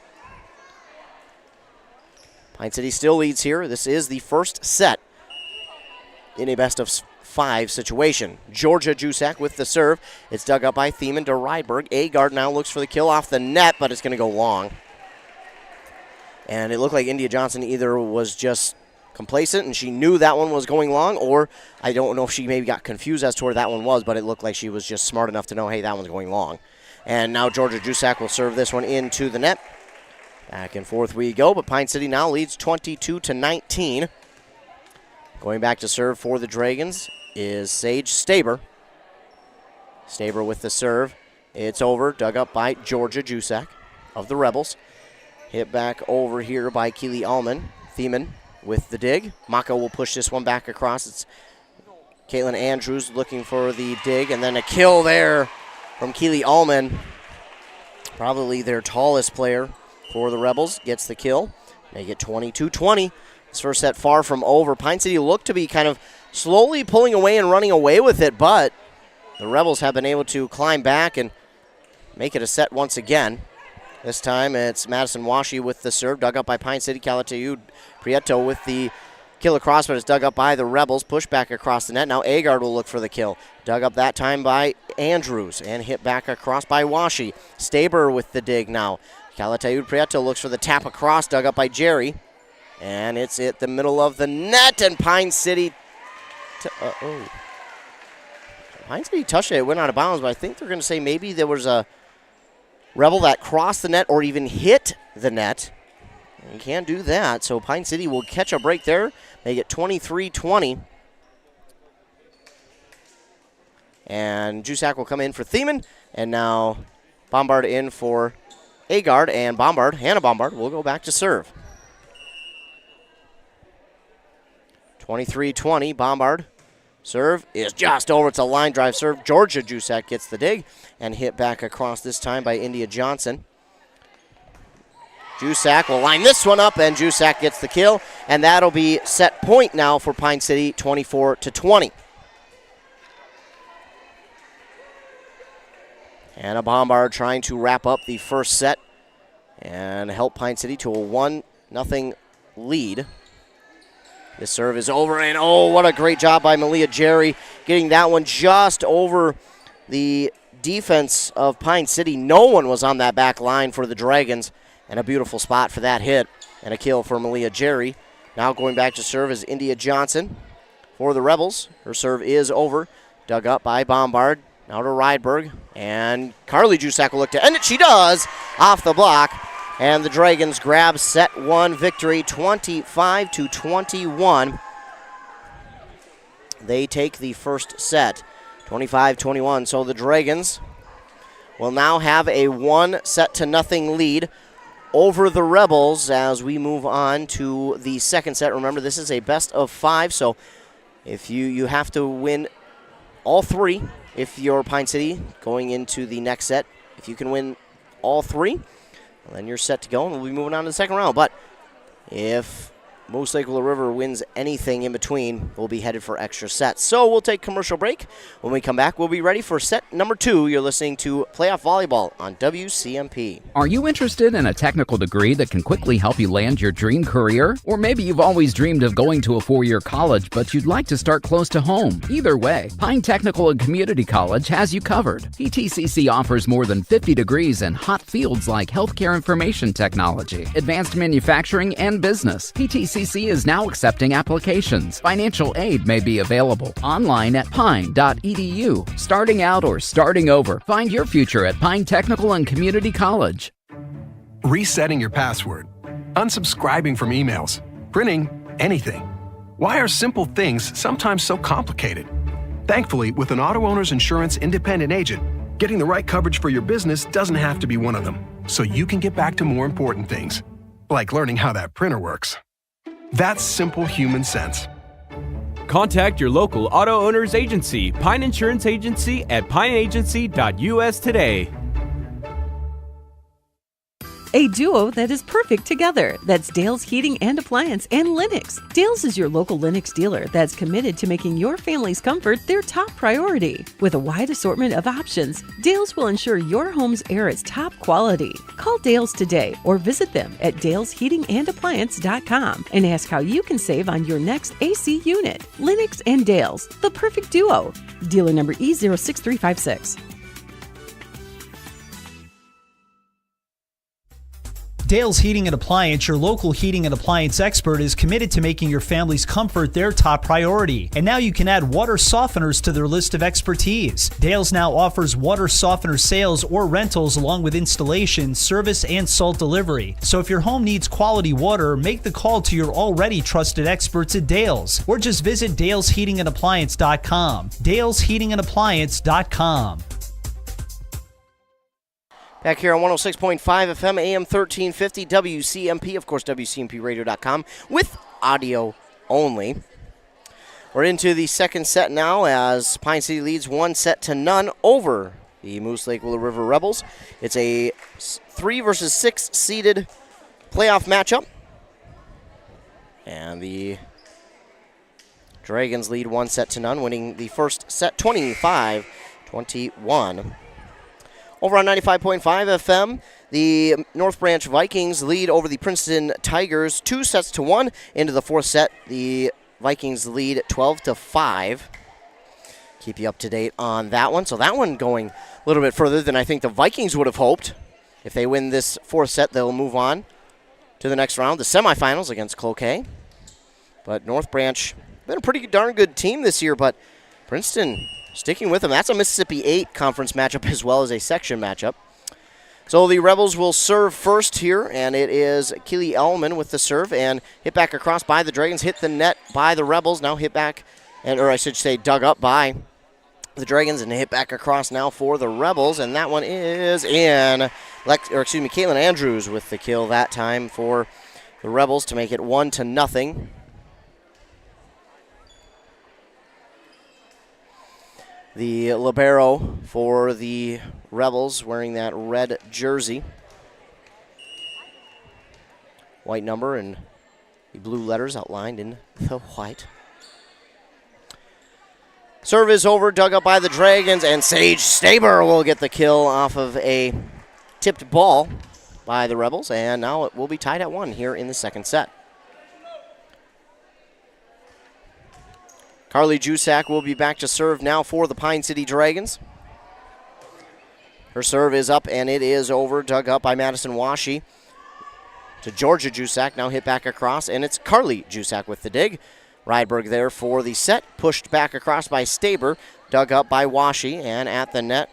Pine City still leads here. This is the first set in a best-of-5 situation. Georgia Jusak with the serve. It's dug up by Thiemann to Rydberg. Agard now looks for the kill off the net, but it's going to go long. And it looked like India Johnson either was just complacent and she knew that one was going long, or I don't know if she maybe got confused as to where that one was, but it looked like she was just smart enough to know, hey, that one's going long. And now Georgia Jusak will serve this one into the net. Back and forth we go, but Pine City now leads 22-19. Going back to serve for the Dragons is Sage Staber. Staber with the serve. It's over, dug up by Georgia Jusak of the Rebels. Hit back over here by Keely Allman. Thiemann with the dig. Maka will push this one back across. It's Caitlin Andrews looking for the dig, and then a kill there from Keely Allman. Probably their tallest player for the Rebels gets the kill. They get 22-20. This first set far from over. Pine City looked to be kind of slowly pulling away and running away with it, but the Rebels have been able to climb back and make it a set once again. This time it's Madison Washi with the serve, dug up by Pine City. Calatayud Prieto with the kill across, but it's dug up by the Rebels. Push back across the net. Now Agard will look for the kill. Dug up that time by Andrews and hit back across by Washi. Staber with the dig now. Calatayud Prieto looks for the tap across, dug up by Jerry. And it's at the middle of the net, and Pine City. Pine City touched it. It went out of bounds, but I think they're going to say maybe there was a Rebel that crossed the net or even hit the net. You can't do that, so Pine City will catch a break there. They get 23-20. And Jusak will come in for Thiemann, and now Bombard in for Agard, and Hannah Bombard, will go back to serve. 23-20, Bombard. Serve is just over. It's a line drive serve. Georgia Jusak gets the dig and hit back across this time by India Johnson. Jusak will line this one up, and Jusak gets the kill, and that'll be set point now for Pine City, 24-20. Hannah Bombard trying to wrap up the first set and help Pine City to a 1-0 lead. This serve is over, and oh, what a great job by Malia Jerry getting that one just over the defense of Pine City. No one was on that back line for the Dragons, and a beautiful spot for that hit and a kill for Malia Jerry. Now going back to serve is India Johnson for the Rebels. Her serve is over, dug up by Bombard. Now to Rydberg, and Carly Jusak will look to end it. She does, off the block. And the Dragons grab set one victory, 25-21. They take the first set, 25-21. So the Dragons will now have a 1-0 lead over the Rebels as we move on to the second set. Remember, this is a best-of-5, so if you have to win all three if you're Pine City going into the next set. If you can win all three, then you're set to go, and we'll be moving on to the second round. But if Moose Lake Willow River wins anything in between, we'll be headed for extra sets. So we'll take commercial break. When we come back, we'll be ready for set number 2. You're listening to Playoff Volleyball on WCMP. Are you interested in a technical degree that can quickly help you land your dream career? Or maybe you've always dreamed of going to a 4-year college, but you'd like to start close to home. Either way, Pine Technical and Community College has you covered. PTCC offers more than 50 degrees in hot fields like healthcare information technology, advanced manufacturing, and business. PTCC is now accepting applications. Financial aid may be available online at pine.edu. Starting out or starting over, find your future at Pine Technical and Community College. Resetting your password, unsubscribing from emails, printing anything. Why are simple things sometimes so complicated? Thankfully, with an auto owner's insurance independent agent, getting the right coverage for your business doesn't have to be one of them, so you can get back to more important things, like learning how that printer works. That's simple human sense. Contact your local auto owner's agency, Pine Insurance Agency, at pineagency.us today. a duo that is perfect together. That's Dale's Heating and Appliance and Lennox. Dale's is your local Lennox dealer that's committed to making your family's comfort their top priority. With a wide assortment of options, Dale's will ensure your home's air is top quality. Call Dale's today or visit them at dalesheatingandappliance.com and ask how you can save on your next AC unit. Lennox and Dale's, the perfect duo. Dealer number E06356. Dale's Heating and Appliance, your local heating and appliance expert, is committed to making your family's comfort their top priority. And now you can add water softeners to their list of expertise. Dale's now offers water softener sales or rentals along with installation, service, and salt delivery. So if your home needs quality water, make the call to your already trusted experts at Dale's, or just visit dalesheatingandappliance.com. dalesheatingandappliance.com. Back here on 106.5 FM, AM 1350, WCMP, of course, WCMPradio.com, with audio only. We're into the second set now as Pine City leads 1-0 over the Moose Lake Willow River Rebels. It's a 3 versus 6 seeded playoff matchup. And the Dragons lead 1-0, winning the first set 25-21. Over on 95.5 FM, the North Branch Vikings lead over the Princeton Tigers 2-1. Into the fourth set, the Vikings lead 12-5. Keep you up to date on that one. So that one going a little bit further than I think the Vikings would have hoped. If they win this fourth set, they'll move on to the next round, the semifinals against Cloquet. But North Branch, been a pretty darn good team this year, but Princeton sticking with them. That's a Mississippi 8 conference matchup as well as a section matchup. So the Rebels will serve first here, and it is Keely Ellman with the serve, and hit back across by the Dragons, hit the net by the Rebels, now hit back, or I should say dug up by the Dragons, and hit back across now for the Rebels, and that one is in. Caitlin Andrews with the kill that time for the Rebels to make it 1-0. The libero for the Rebels wearing that red jersey. White number and the blue letters outlined in the white. Serve is over, dug up by the Dragons, and Sage Staber will get the kill off of a tipped ball by the Rebels, and now it will be tied at 1 here in the second set. Carly Jusak will be back to serve now for the Pine City Dragons. Her serve is up, and it is over, dug up by Madison Washi. To Georgia Jusak, now hit back across, and it's Carly Jusak with the dig. Rydberg there for the set, pushed back across by Staber, dug up by Washi, and at the net,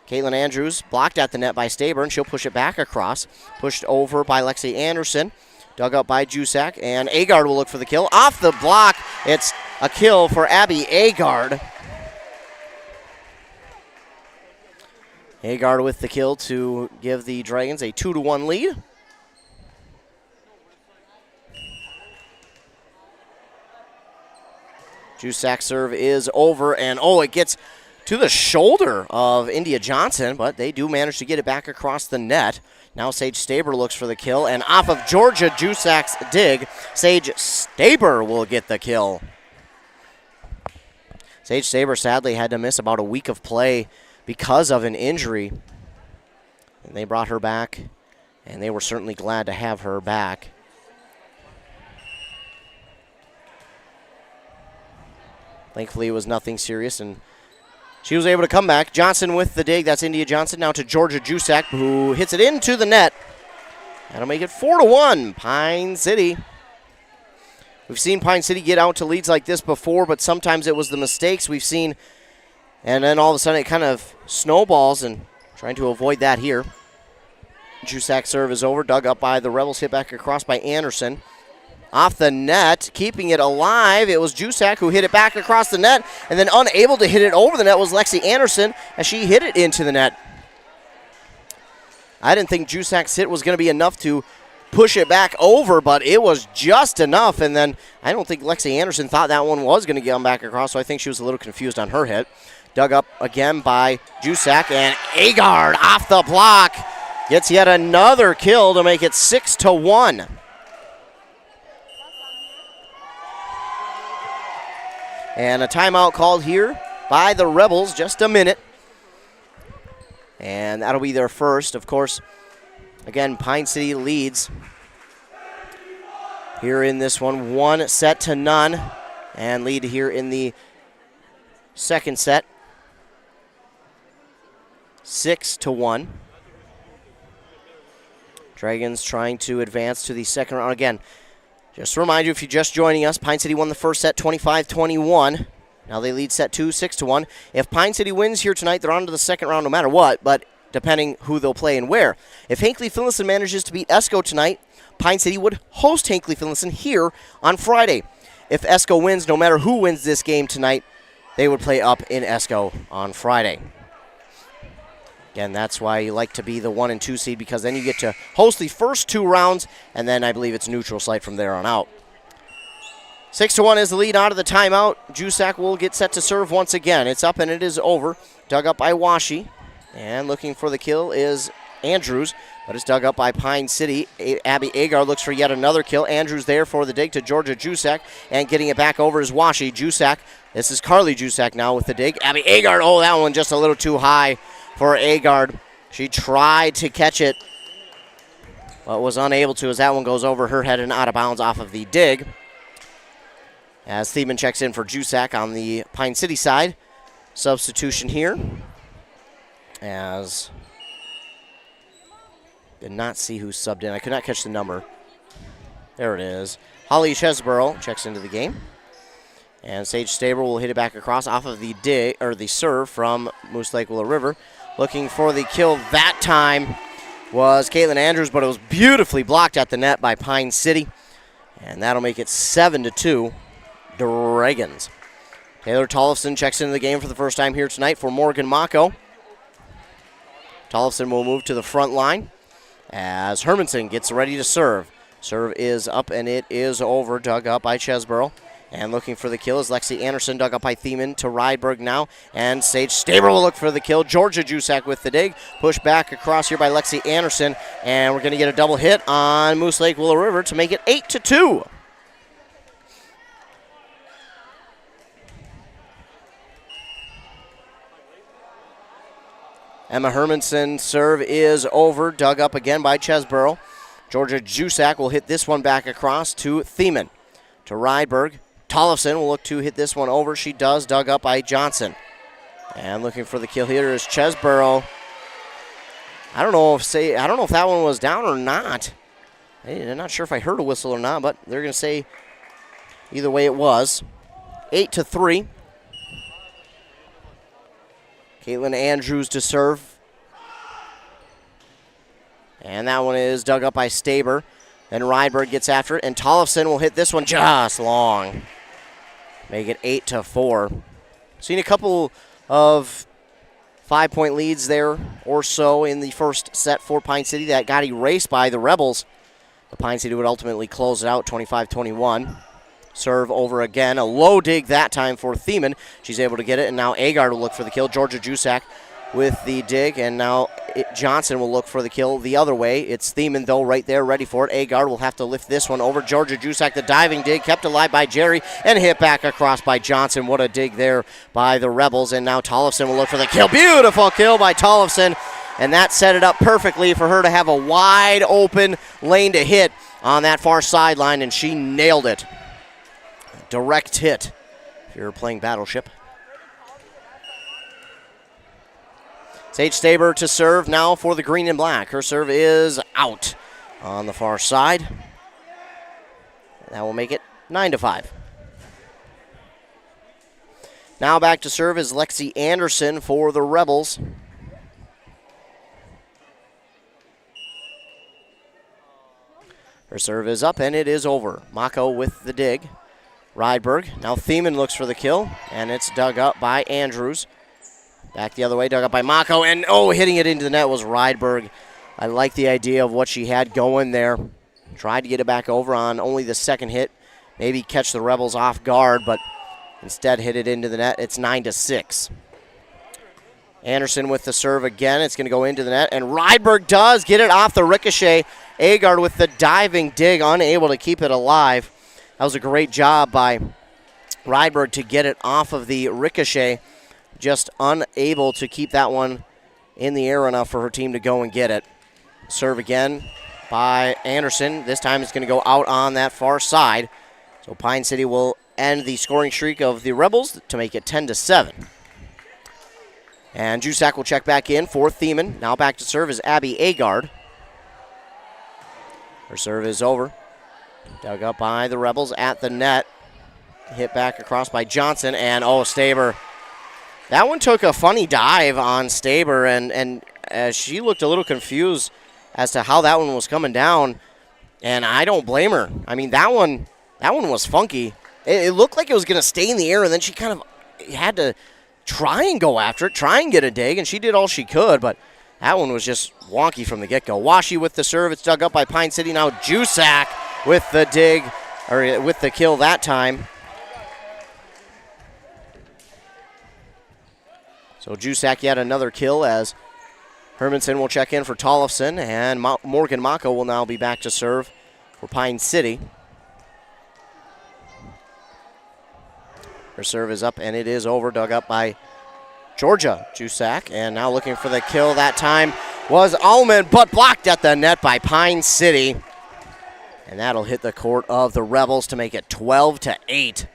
Caitlin Andrews blocked at the net by Staber, and she'll push it back across. Pushed over by Lexi Anderson, dug up by Jusak, and Agard will look for the kill. Off the block, it's a kill for Abby Agard. Agard with the kill to give the Dragons a 2-1 lead. Jusak's serve is over, and it gets to the shoulder of India Johnson, but they do manage to get it back across the net. Now Sage Staber looks for the kill, and off of Georgia Jusak's dig, Sage Staber will get the kill. Sage Staber sadly had to miss about a week of play because of an injury. And they brought her back, and they were certainly glad to have her back. Thankfully, it was nothing serious, and she was able to come back. Johnson with the dig. That's India Johnson. Now to Georgia Jusak, who hits it into the net. That'll make it 4-1, Pine City. We've seen Pine City get out to leads like this before, but sometimes it was the mistakes we've seen, and then all of a sudden it kind of snowballs, and trying to avoid that here. Jusak's serve is over, dug up by the Rebels, hit back across by Anderson. Off the net, keeping it alive, it was Jusak who hit it back across the net, and then unable to hit it over the net was Lexi Anderson as she hit it into the net. I didn't think Jusak's hit was going to be enough to push it back over, but it was just enough, and then I don't think Lexi Anderson thought that one was going to get back across, so I think she was a little confused on her hit. Dug up again by Jusak, and Agard off the block gets yet another kill to make it 6-1. And a timeout called here by the Rebels, just a minute. And that'll be their first. Of course, again, Pine City leads here in this one, 1-0, and lead here in the second set, 6-1. Dragons trying to advance to the second round. Again, just to remind you, if you're just joining us, Pine City won the first set 25-21. Now they lead set 2, 6-1. If Pine City wins here tonight, they're on to the second round no matter what, but depending who they'll play and where. If Hinckley-Finlayson manages to beat ESCO tonight, Pine City would host Hinckley-Finlayson here on Friday. If ESCO wins, no matter who wins this game tonight, they would play up in ESCO on Friday. Again, that's why you like to be the 1 and 2 seed, because then you get to host the first 2 rounds, and then I believe it's neutral site from there on out. 6-1 is the lead out of the timeout. Jusak will get set to serve once again. It's up and it is over. Dug up by Washi. And looking for the kill is Andrews, but it's dug up by Pine City. Abby Agar looks for yet another kill. Andrews there for the dig to Georgia Jusak, and getting it back over is Washi. Jusak, this is Carly Jusak now with the dig. Abby Agar, oh, that one just a little too high for Agard. She tried to catch it, but was unable to, as that one goes over her head and out of bounds off of the dig. As Thiemann checks in for Jusak on the Pine City side. Substitution here. As did not see who subbed in. I could not catch the number. There it is. Holly Chesborough checks into the game. And Sage Staber will hit it back across off of the dig, or the serve from Moose Lake Willow River. Looking for the kill that time was Caitlin Andrews, but it was beautifully blocked at the net by Pine City. And that'll make it 7-2 Dragons. Taylor Tollefson checks into the game for the first time here tonight for Morgan Mako. Tollefson will move to the front line as Hermanson gets ready to serve. Serve is up and it is over, dug up by Chesborough. And looking for the kill is Lexi Anderson, dug up by Thiemann to Rydberg now. And Sage Staber will look for the kill. Georgia Jusak with the dig. Pushed back across here by Lexi Anderson. And we're going to get a double hit on Moose Lake Willow River to make it 8-2. Emma Hermanson serve is over, dug up again by Chesborough. Georgia Jusak will hit this one back across to Thiemann. To Rydberg. Tollefson will look to hit this one over. She does, dug up by Johnson. And looking for the kill here is Chesborough. I don't know if that one was down or not. I'm not sure if I heard a whistle or not, but they're going to say either way it was. 8-3. Caitlin Andrews to serve. And that one is dug up by Staber. Then Rydberg gets after it, and Tollefson will hit this one just long. Make it 8-4. Seen a couple of 5-point leads there or so in the first set for Pine City that got erased by the Rebels. The Pine City would ultimately close it out 25-21. Serve over again. A low dig that time for Thiemann. She's able to get it, and now Agard will look for the kill. Georgia Jusak with the dig, and now Johnson will look for the kill the other way. It's Thiemann, though, right there, ready for it. Agard will have to lift this one over. Georgia Jusak, the diving dig, kept alive by Jerry, and hit back across by Johnson. What a dig there by the Rebels, and now Tollefson will look for the kill. Beautiful kill by Tollefson, and that set it up perfectly for her to have a wide open lane to hit on that far sideline, and she nailed it. Direct hit if you're playing Battleship. Sage Staber to serve now for the green and black. Her serve is out on the far side. That will make it 9-5. Now back to serve is Lexi Anderson for the Rebels. Her serve is up and it is over. Mako with the dig. Rydberg. Now Thiemann looks for the kill, and it's dug up by Andrews. Back the other way, dug up by Mako, and hitting it into the net was Rydberg. I like the idea of what she had going there. Tried to get it back over on only the second hit. Maybe catch the Rebels off guard, but instead hit it into the net. It's 9-6. Anderson with the serve again. It's going to go into the net, and Rydberg does get it off the ricochet. Agard with the diving dig, unable to keep it alive. That was a great job by Rydberg to get it off of the ricochet. Just unable to keep that one in the air enough for her team to go and get it. Serve again by Anderson. This time it's going to go out on that far side. So Pine City will end the scoring streak of the Rebels to make it 10-7. And Jusak will check back in for Thiemann. Now back to serve is Abby Agard. Her serve is over. Dug up by the Rebels at the net. Hit back across by Johnson, and Staber. That one took a funny dive on Staber, and she looked a little confused as to how that one was coming down, and I don't blame her. I mean, that one was funky. It looked like it was going to stay in the air, and then she kind of had to try and go after it, try and get a dig, and she did all she could, but that one was just wonky from the get-go. Washi with the serve. It's dug up by Pine City. Now Jusak with the dig, or with the kill that time. So Jusak yet another kill as Hermanson will check in for Tollefson, and Morgan Mako will now be back to serve for Pine City. Her serve is up, and it is over, dug up by Georgia Jusak, and now looking for the kill that time was Allman, but blocked at the net by Pine City. And that'll hit the court of the Rebels to make it 12-8.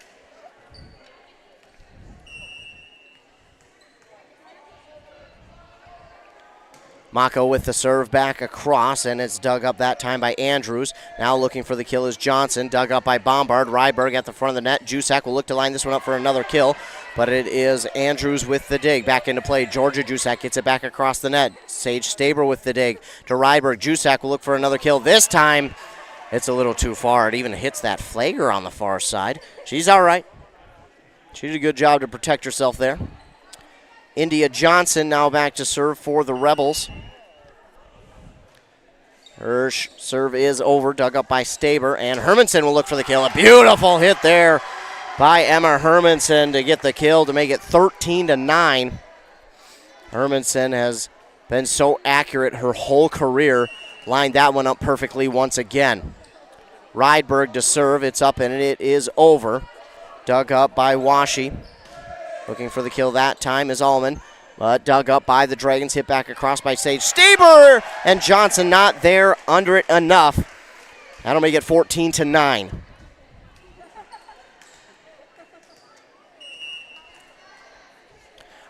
Mako with the serve back across, and it's dug up that time by Andrews. Now looking for the kill is Johnson, dug up by Bombard. Ryberg at the front of the net. Jusak will look to line this one up for another kill, but it is Andrews with the dig. Back into play. Georgia Jusak gets it back across the net. Sage Staber with the dig to Ryberg. Jusak will look for another kill. This time, it's a little too far. It even hits that flagger on the far side. She's all right. She did a good job to protect herself there. India Johnson now back to serve for the Rebels. Her serve is over, dug up by Staber, and Hermanson will look for the kill. A beautiful hit there by Emma Hermanson to get the kill to make it 13-9. Hermanson has been so accurate her whole career. Lined that one up perfectly once again. Rydberg to serve. It's up and it is over. Dug up by Washi. Looking for the kill that time is Allman. But dug up by the Dragons. Hit back across by Sage Staber. And Johnson not there under it enough. That'll make it 14-9.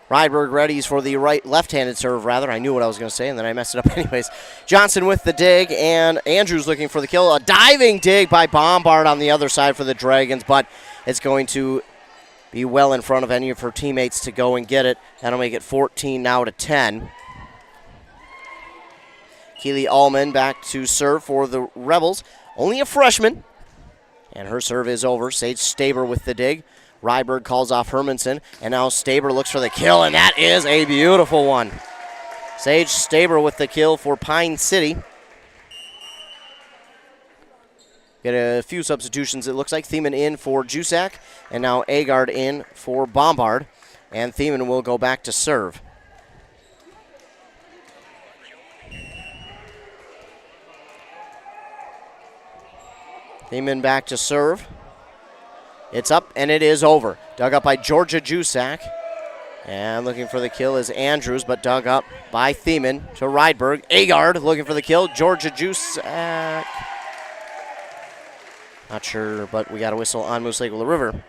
Rydberg readies for the left-handed serve, rather. I knew what I was going to say, and then I messed it up anyways. Johnson with the dig, and Andrews looking for the kill. A diving dig by Bombard on the other side for the Dragons, but it's going to be well in front of any of her teammates to go and get it. That'll make it 14 now to 10. Keely Allman back to serve for the Rebels. Only a freshman, and her serve is over. Sage Staber with the dig. Ryberg calls off Hermanson, and now Staber looks for the kill, and that is a beautiful one. Sage Staber with the kill for Pine City. Get a few substitutions, it looks like. Thiemann in for Jusak, and now Agard in for Bombard, and Thiemann will go back to serve. Thiemann back to serve. It's up, and it is over. Dug up by Georgia Jusak. And looking for the kill is Andrews, but dug up by Thiemann to Rydberg. Agard looking for the kill. Georgia Jusak. Not sure, but we got a whistle on Moose Lake Little River.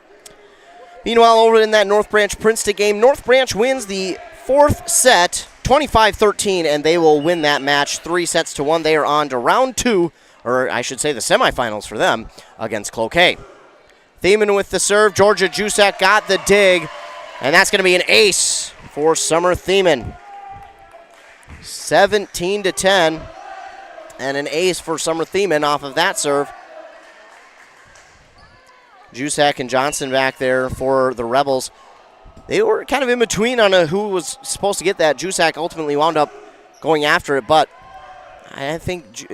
Meanwhile, over in that North Branch Princeton game, North Branch wins the fourth set, 25-13, and they will win that match 3-1. They are on to round two, or I should say the semifinals for them, against Cloquet. Thiemann with the serve. Georgia Jusak got the dig, and that's going to be an ace for Summer Thiemann. 17-10, and an ace for Summer Thiemann off of that serve. Jusak and Johnson back there for the Rebels. They were kind of in between on who was supposed to get that. Jusak ultimately wound up going after it, but I think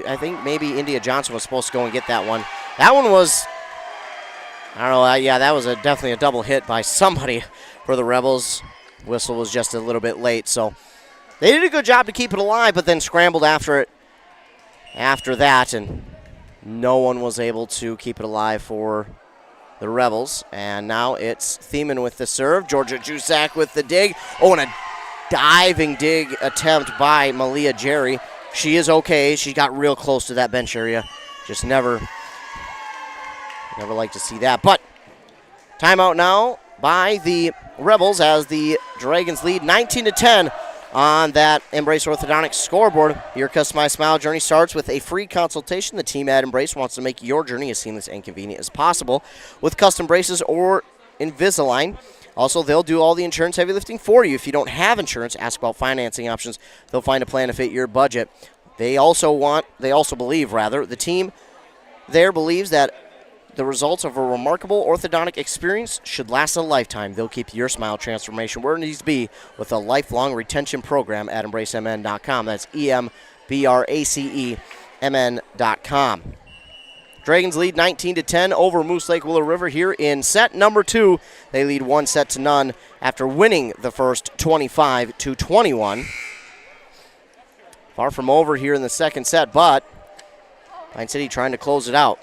maybe India Johnson was supposed to go and get that one. That one was, I don't know, yeah, that was definitely a double hit by somebody for the Rebels. Whistle was just a little bit late, so they did a good job to keep it alive, but then scrambled after that, and no one was able to keep it alive for the Rebels. And now it's Thiemann with the serve. Georgia Jusak with the dig. Oh, and a diving dig attempt by Malia Jerry. She is okay. She got real close to that bench area. Just never like to see that. But timeout now by the Rebels as the Dragons lead 19-10 on that Embrace Orthodontics scoreboard. Your customized smile journey starts with a free consultation. The team at Embrace wants to make your journey as seamless and convenient as possible with custom braces or Invisalign. Also, they'll do all the insurance heavy lifting for you. If you don't have insurance, ask about financing options. They'll find a plan to fit your budget. The team there believes that the results of a remarkable orthodontic experience should last a lifetime. They'll keep your smile transformation where it needs to be with a lifelong retention program at EmbraceMN.com. That's EMBRACEMN.com. Dragons lead 19-10 over Moose Lake Willow River here in set number 2. They lead 1-0 after winning the first 25-21. Far from over here in the second set, but Pine City trying to close it out.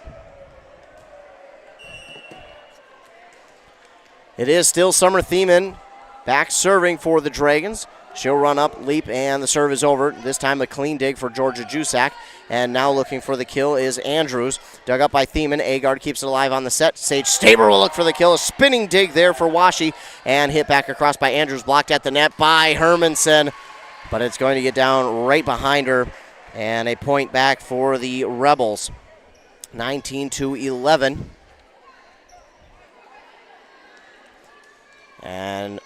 It is still Summer Thiemann back serving for the Dragons. She'll run up, leap, and the serve is over. This time a clean dig for Georgia Jusak. And now looking for the kill is Andrews. Dug up by Thiemann. Agard keeps it alive on the set. Sage Staber will look for the kill. A spinning dig there for Washi. And hit back across by Andrews. Blocked at the net by Hermanson. But it's going to get down right behind her. And a point back for the Rebels. 19-11. And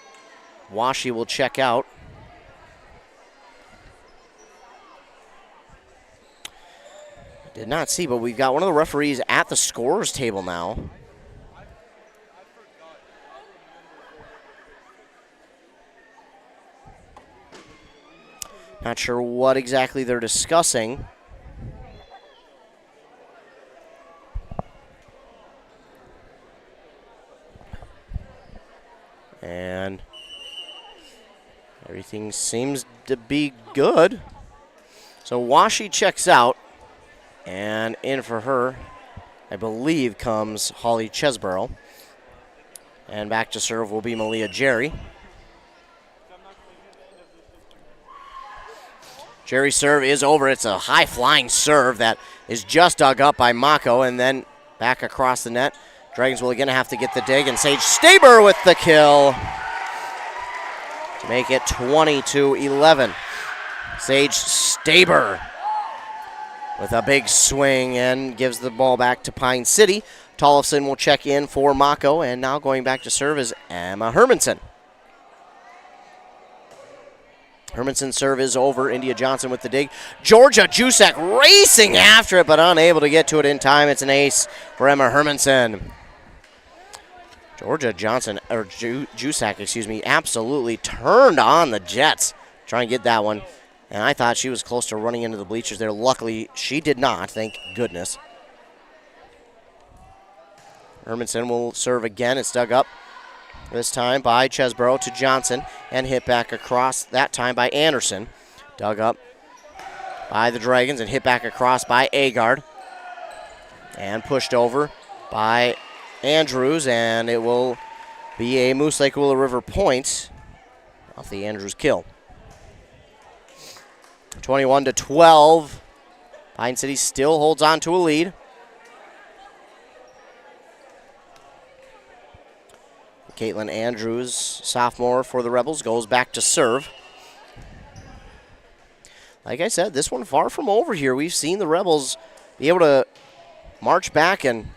Washi will check out. Did not see, but we've got one of the referees at the scorer's table now. Not sure what exactly they're discussing. And everything seems to be good. So Washi checks out. And in for her, I believe, comes Holly Chesborough. And back to serve will be Malia Jerry. Jerry's serve is over. It's a high-flying serve that is just dug up by Mako, and then back across the net. Dragons will again have to get the dig, and Sage Staber with the kill to make it 20-11. Sage Staber with a big swing and gives the ball back to Pine City. Tollefson will check in for Mako, and now going back to serve is Emma Hermanson. Hermanson's serve is over. India Johnson with the dig. Georgia Jusak racing after it, but unable to get to it in time. It's an ace for Emma Hermanson. Georgia Johnson, or Jusak, absolutely turned on the Jets. Trying to get that one. And I thought she was close to running into the bleachers there. Luckily, she did not, thank goodness. Hermanson will serve again. It's dug up. This time by Chesborough to Johnson and hit back across, that time by Anderson. Dug up by the Dragons and hit back across by Agard. And pushed over by Andrews, and it will be a Moose Lake Willow River point off the Andrews kill. 21-12. Pine City still holds on to a lead. Caitlin Andrews, sophomore for the Rebels, goes back to serve. Like I said, this one far from over here. We've seen the Rebels be able to march back and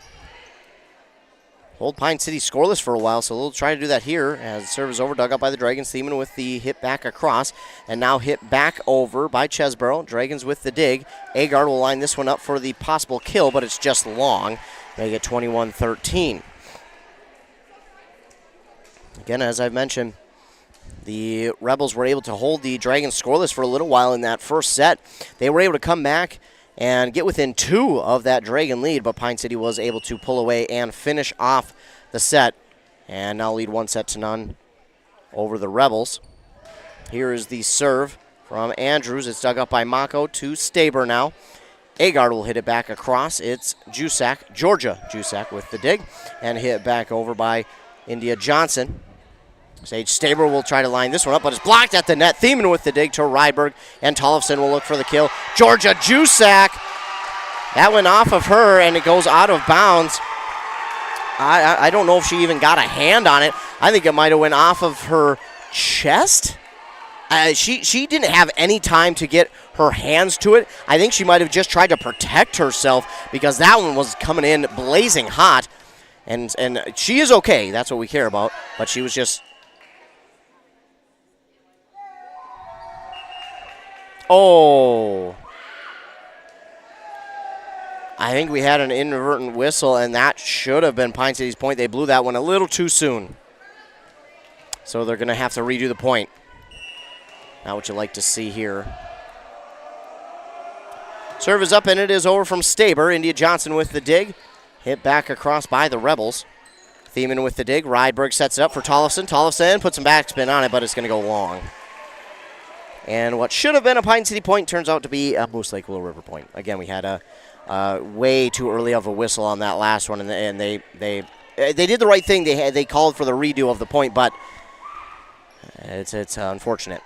hold Pine City scoreless for a while, so they'll try to do that here as the serve is over, dug up by the Dragons. Thiemann with the hit back across, and now hit back over by Chesborough. Dragons with the dig. Agard will line this one up for the possible kill, but it's just long. Make it 21-13. Again, as I've mentioned, the Rebels were able to hold the Dragons scoreless for a little while in that first set. They were able to come back and get within 2 of that Dragon lead, but Pine City was able to pull away and finish off the set, and now lead 1-0 over the Rebels. Here is the serve from Andrews. It's dug up by Mako to Staber now. Agard will hit it back across. It's Georgia Jusak with the dig, and hit back over by India Johnson. Sage Staber will try to line this one up, but it's blocked at the net. Thiemann with the dig to Rydberg, and Tollefson will look for the kill. Georgia Jusak. That went off of her, and it goes out of bounds. I don't know if she even got a hand on it. I think it might have went off of her chest. She didn't have any time to get her hands to it. I think she might have just tried to protect herself because that one was coming in blazing hot. And she is okay. That's what we care about. But she was just... Oh. I think we had an inadvertent whistle, and that should have been Pine City's point. They blew that one a little too soon. So they're going to have to redo the point. Not what you like to see here. Serve is up, and it is over from Staber. India Johnson with the dig. Hit back across by the Rebels. Thiemann with the dig. Rydberg sets it up for Tollefson. Tollefson puts some backspin on it, but it's going to go long. And what should have been a Pine City point turns out to be a Moose Lake Willow River point. Again, we had a way too early of a whistle on that last one, and they did the right thing. They called for the redo of the point, but it's unfortunate.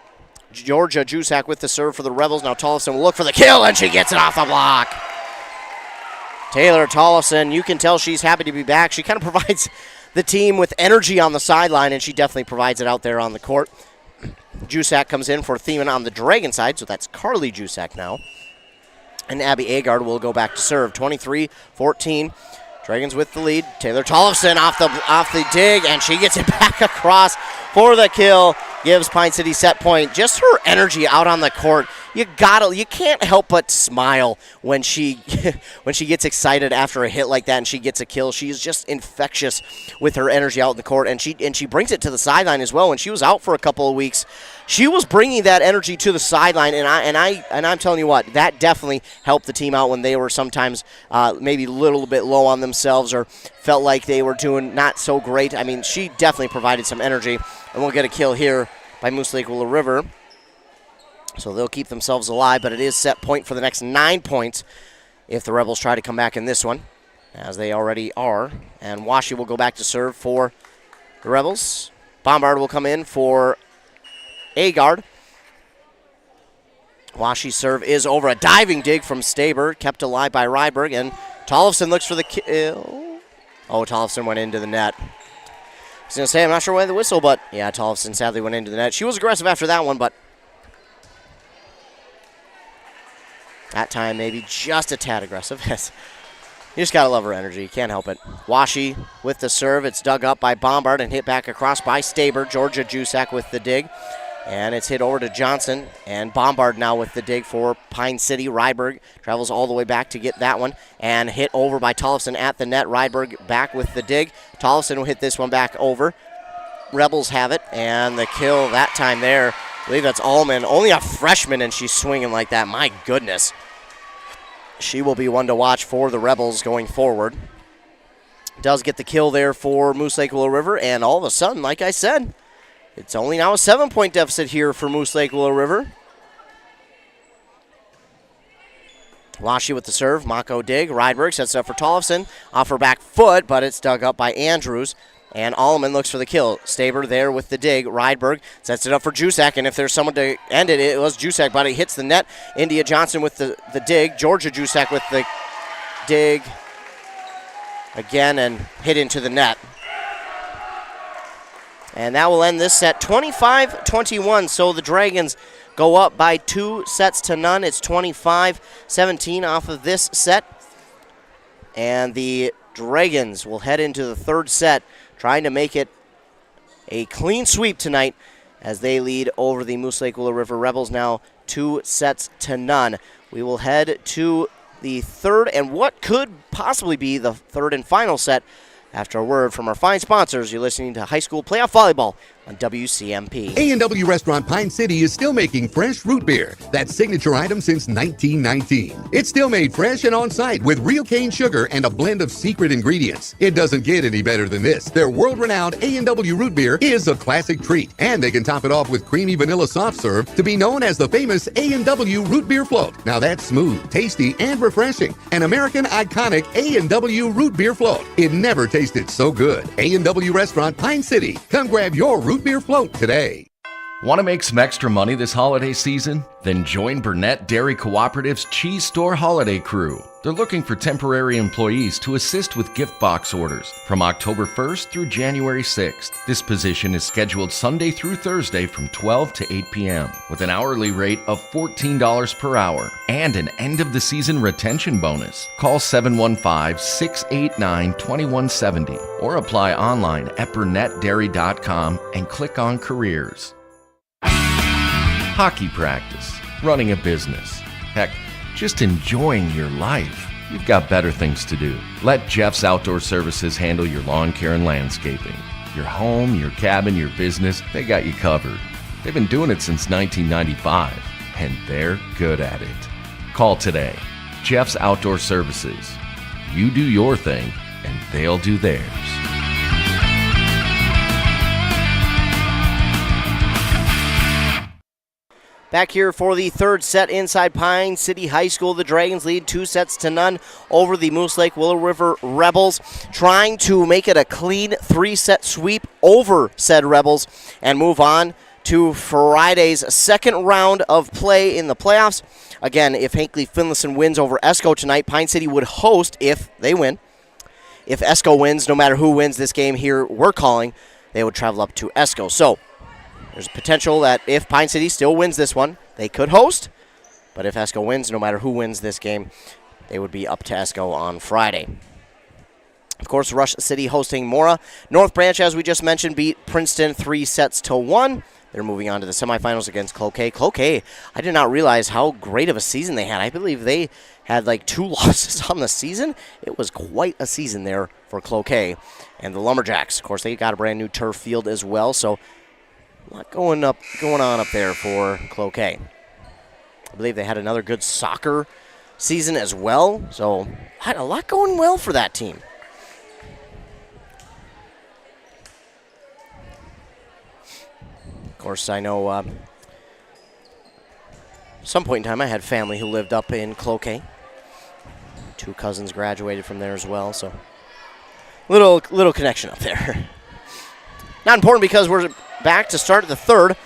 Georgia Jusak with the serve for the Rebels. Now Tollefson will look for the kill, and she gets it off the block. Taylor Tollefson, you can tell she's happy to be back. She kind of provides the team with energy on the sideline, and she definitely provides it out there on the court. Jusak comes in for Thiemann on the Dragon side, so that's Carly Jusak now. And Abby Agard will go back to serve. 23-14. Dragons with the lead. Taylor Tollefson off the dig, and she gets it back across for the kill. Gives Pine City set point. Just her energy out on the court. You can't help but smile when she gets excited after a hit like that and she gets a kill. She is just infectious with her energy out in the court, and she brings it to the sideline as well. When she was out for a couple of weeks, she was bringing that energy to the sideline, and I'm telling you what, that definitely helped the team out when they were sometimes maybe a little bit low on themselves or felt like they were doing not so great. I mean, she definitely provided some energy, and we'll get a kill here by Moose Lake Willow River. So they'll keep themselves alive, but it is set point for the next 9 points if the Rebels try to come back in this one, as they already are. And Washi will go back to serve for the Rebels. Bombard will come in for Agard. Washi's serve is over. A diving dig from Staber, kept alive by Rydberg, and Tollefson looks for the kill. Oh, Tollefson went into the net. I was going to say, I'm not sure why the whistle, but yeah, Tollefson sadly went into the net. She was aggressive after that one, but that time maybe just a tad aggressive. You just got to love her energy. You can't help it. Washi with the serve. It's dug up by Bombard and hit back across by Staber. Georgia Jusak with the dig. And it's hit over to Johnson. And Bombard now with the dig for Pine City. Rydberg travels all the way back to get that one. And hit over by Tollefson at the net. Rydberg back with the dig. Tollefson will hit this one back over. Rebels have it. And the kill that time there. I believe that's Allman. Only a freshman, and she's swinging like that. My goodness. She will be one to watch for the Rebels going forward. Does get the kill there for Moose Lake Willow River, and all of a sudden, like I said, it's only now a 7-point deficit here for Moose Lake Willow River. Washi with the serve. Mako dig. Rydberg sets it up for Tollefson. Off her back foot, but it's dug up by Andrews. And Allman looks for the kill. Staber there with the dig. Rydberg sets it up for Jusak, and if there's someone to end it, it was Jusak, but he hits the net. India Johnson with the dig. Georgia Jusak with the dig again and hit into the net. And that will end this set 25-21. So the Dragons go up by 2 sets to none. It's 25-17 off of this set. And the Dragons will head into the third set, trying to make it a clean sweep tonight as they lead over the Moose Lake Willow River Rebels now 2 sets to none. We will head to the third and what could possibly be the third and final set after a word from our fine sponsors. You're listening to High School Playoff Volleyball on WCMP. A&W Restaurant Pine City is still making fresh root beer, that signature item since 1919. It's still made fresh and on site with real cane sugar and a blend of secret ingredients. It doesn't get any better than this. Their world-renowned A&W root beer is a classic treat, and they can top it off with creamy vanilla soft serve to be known as the famous A&W root beer float. Now that's smooth, tasty, and refreshing. An American iconic A&W root beer float. It never tasted so good. A&W Restaurant Pine City. Come grab your root beer float today. Want to make some extra money this holiday season? Then join Burnett Dairy Cooperative's Cheese Store Holiday Crew. They're looking for temporary employees to assist with gift box orders from October 1st through January 6th. This position is scheduled Sunday through Thursday from 12 to 8 p.m. with an hourly rate of $14 per hour and an end-of-the-season retention bonus. Call 715-689-2170 or apply online at burnettdairy.com and click on Careers. Hockey practice, running a business, heck, just enjoying your life. You've got better things to do. Let Jeff's Outdoor Services handle your lawn care and landscaping. Your home, your cabin, your business, they got you covered. They've been doing it since 1995, and they're good at it. Call today. Jeff's Outdoor Services. You do your thing, and they'll do theirs. Back here for the third set inside Pine City High School. The Dragons lead 2-0 over the Moose Lake Willow River Rebels, trying to make it a clean 3-set sweep over said Rebels and move on to Friday's second round of play in the playoffs. Again, if Hinckley Finlayson wins over Esco tonight, Pine City would host if they win. If Esco wins, no matter who wins this game here we're calling, they would travel up to Esco. So there's potential that if Pine City still wins this one, they could host. But if Esco wins, no matter who wins this game, they would be up to Esco on Friday. Of course, Rush City hosting Mora. North Branch, as we just mentioned, beat Princeton 3-1. They're moving on to the semifinals against Cloquet. Cloquet, I did not realize how great of a season they had. I believe they had like 2 losses on the season. It was quite a season there for Cloquet. And the Lumberjacks, of course, they got a brand new turf field as well, so a lot going on up there for Cloquet. I believe they had another good soccer season as well, so had a lot going well for that team. Of course, I know some point in time I had family who lived up in Cloquet. 2 cousins graduated from there as well, so little connection up there. Not important because we're back to start the third.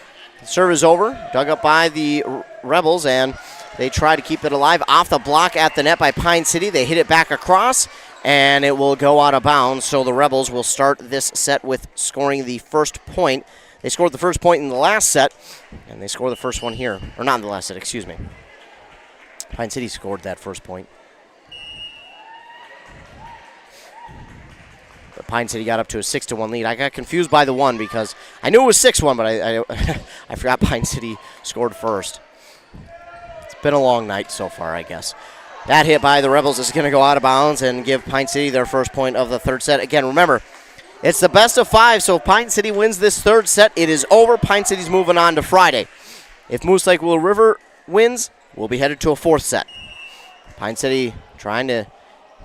The serve is over, dug up by the Rebels, and they try to keep it alive. Off the block at the net by Pine City. They hit it back across, and it will go out of bounds. So the Rebels will start this set with scoring the first point. They scored the first point in the last set, and they score the first one here. Or not in the last set, excuse me. Pine City scored that first point. But Pine City got up to a 6-1 lead. I got confused by the 1 because I knew it was 6-1, but I forgot Pine City scored first. It's been a long night so far, I guess. That hit by the Rebels is going to go out of bounds and give Pine City their first point of the third set. Again, remember, it's the best of 5, so if Pine City wins this third set, it is over. Pine City's moving on to Friday. If Moose Lake Willow River wins, we'll be headed to a 4th set. Pine City trying to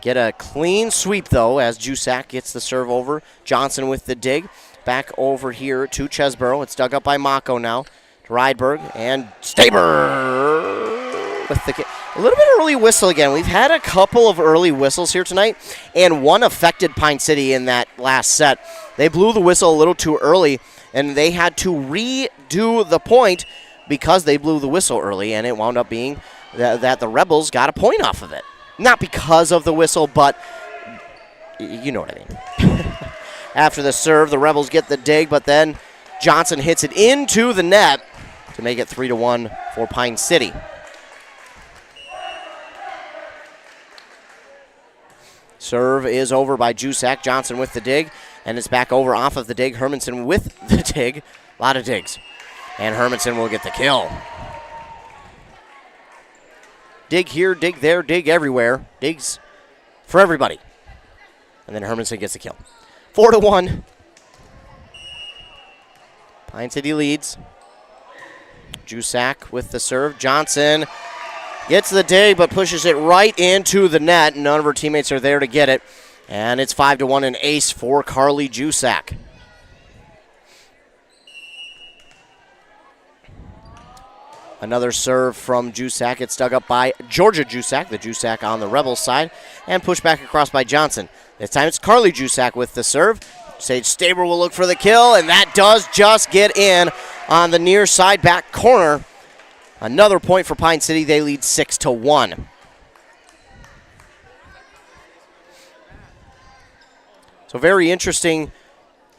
get a clean sweep, though, as Jusak gets the serve over. Johnson with the dig. Back over here to Chesborough. It's dug up by Mako now. To Rydberg and Staber with the kick. A little bit early whistle again. We've had a couple of early whistles here tonight, and one affected Pine City in that last set. They blew the whistle a little too early, and they had to redo the point because they blew the whistle early, and it wound up being that the Rebels got a point off of it. Not because of the whistle, but you know what I mean. After the serve, the Rebels get the dig, but then Johnson hits it into the net to make it 3-1 for Pine City. Serve is over by Jusak. Johnson with the dig, and it's back over off of the dig. Hermanson with the dig. A lot of digs. And Hermanson will get the kill. Dig here, dig there, dig everywhere. Digs for everybody. And then Hermanson gets the kill. 4-1. Pine City leads. Jusak with the serve. Johnson gets the dig, but pushes it right into the net. None of her teammates are there to get it. And it's 5-1 an ace for Carly Jusak. Another serve from Jusak. It's dug up by Georgia Jusak, the Jusak on the Rebels side, and pushed back across by Johnson. This time it's Carly Jusak with the serve. Sage Staber will look for the kill, and that does just get in on the near side back corner. Another point for Pine City. They lead 6-1. So very interesting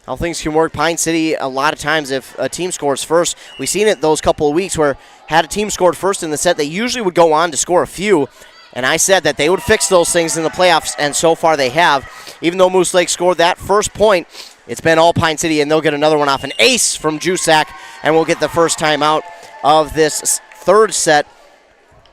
how things can work. Pine City, a lot of times if a team scores first, we've seen it those couple of weeks where had a team scored first in the set, they usually would go on to score a few. And I said that they would fix those things in the playoffs, and so far they have. Even though Moose Lake scored that first point, it's been all Pine City, and they'll get another one off an ace from Jusak, and we'll get the first time out of this third set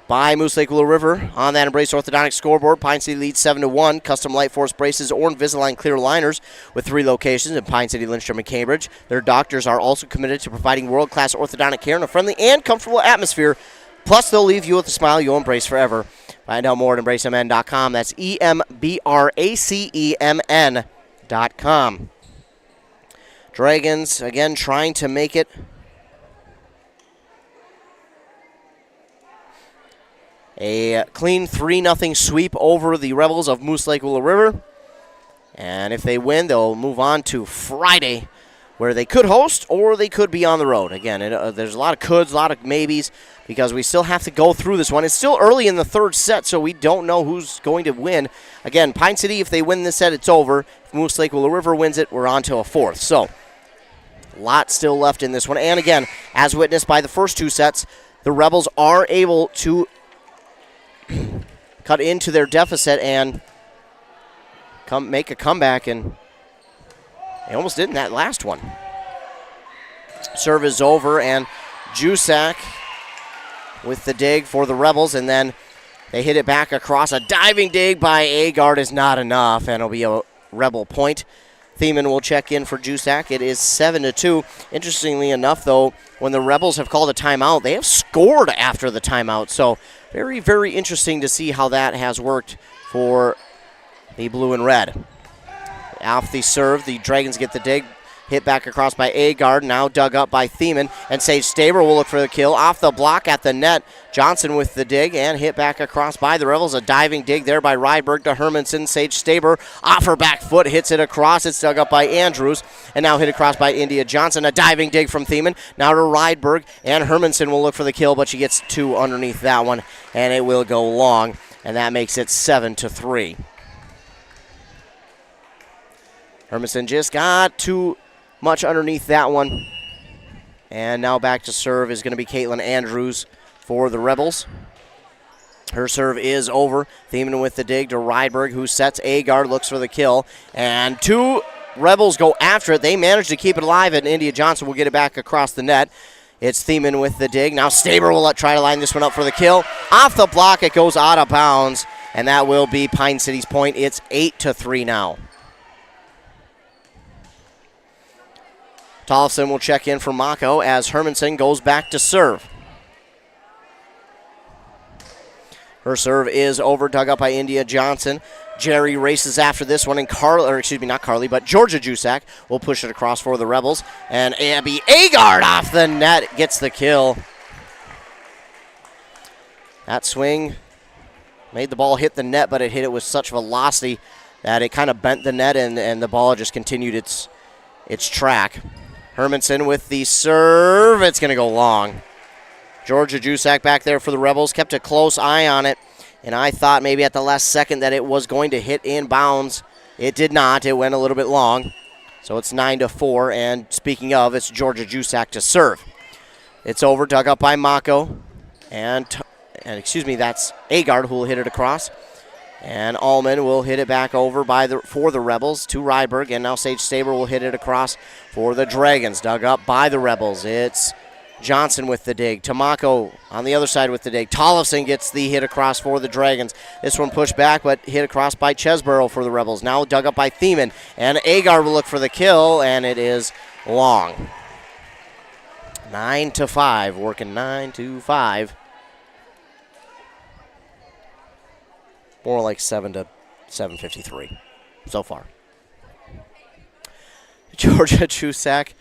by Moose Lake Willow River. On that Embrace Orthodontic scoreboard, Pine City leads 7-1. Custom Light Force braces or Invisalign clear aligners with 3 locations in Pine City, Lindstrom, and Cambridge. Their doctors are also committed to providing world-class orthodontic care in a friendly and comfortable atmosphere. Plus, they'll leave you with a smile you'll embrace forever. Find out more at EmbraceMN.com. That's EMBRACEMN.com. Dragons, again, trying to make it a clean 3-0 sweep over the Rebels of Moose Lake Willow River. And if they win, they'll move on to Friday, where they could host or they could be on the road. Again, there's a lot of coulds, a lot of maybes, because we still have to go through this one. It's still early in the third set, so we don't know who's going to win. Again, Pine City, if they win this set, it's over. If Moose Lake Willow River wins it, we're on to a fourth. So, a lot still left in this one. And again, as witnessed by the first 2 sets, the Rebels are able to cut into their deficit and make a comeback, and they almost did in that last one. Serve is over, and Jusak with the dig for the Rebels, and then they hit it back across. A diving dig by Agard is not enough, and it'll be a Rebel point. Thiemann will check in for Jusak. It is 7-2. Interestingly enough, though, when the Rebels have called a timeout, they have scored after the timeout. So very, very interesting to see how that has worked for the blue and red. Off the serve, the Dragons get the dig. Hit back across by Agard, now dug up by Thiemann, and Sage Staber will look for the kill. Off the block at the net, Johnson with the dig, and hit back across by the Rebels. A diving dig there by Rydberg to Hermanson. Sage Staber off her back foot, hits it across. It's dug up by Andrews, and now hit across by India Johnson. A diving dig from Thiemann, now to Rydberg, and Hermanson will look for the kill, but she gets 2 underneath that one, and it will go long, and that makes it 7-3. Hermanson just got too much underneath that one. And now back to serve is going to be Caitlin Andrews for the Rebels. Her serve is over. Thiemann with the dig to Rydberg, who sets Agard, looks for the kill. And 2 Rebels go after it. They manage to keep it alive, and India Johnson will get it back across the net. It's Thiemann with the dig. Now Staber will try to line this one up for the kill. Off the block, it goes out of bounds, and that will be Pine City's point. It's 8-3 now. Tollefson will check in for Mako as Hermanson goes back to serve. Her serve is over, dug up by India Johnson. Jerry races after this one, and Georgia Jusak will push it across for the Rebels. And Abby Agard off the net gets the kill. That swing made the ball hit the net, but it hit it with such velocity that it kind of bent the net, and the ball just continued its track. Hermanson with the serve. It's going to go long. Georgia Jusak back there for the Rebels. Kept a close eye on it, and I thought maybe at the last second that it was going to hit in bounds. It did not. It went a little bit long. So it's 9-4, and speaking of, it's Georgia Jusak to serve. It's over, dug up by Mako, and that's Agard who will hit it across. And Allman will hit it back over for the Rebels to Rydberg, and now Sage Staber will hit it across for the Dragons. Dug up by the Rebels. It's Johnson with the dig. Tamako on the other side with the dig. Tollefson gets the hit across for the Dragons. This one pushed back, but hit across by Chesborough for the Rebels. Now dug up by Thiemann, and Agard will look for the kill, and it is long. 9-5, working 9 to 5. More like 7 to 7:53 so far. Georgia Chusak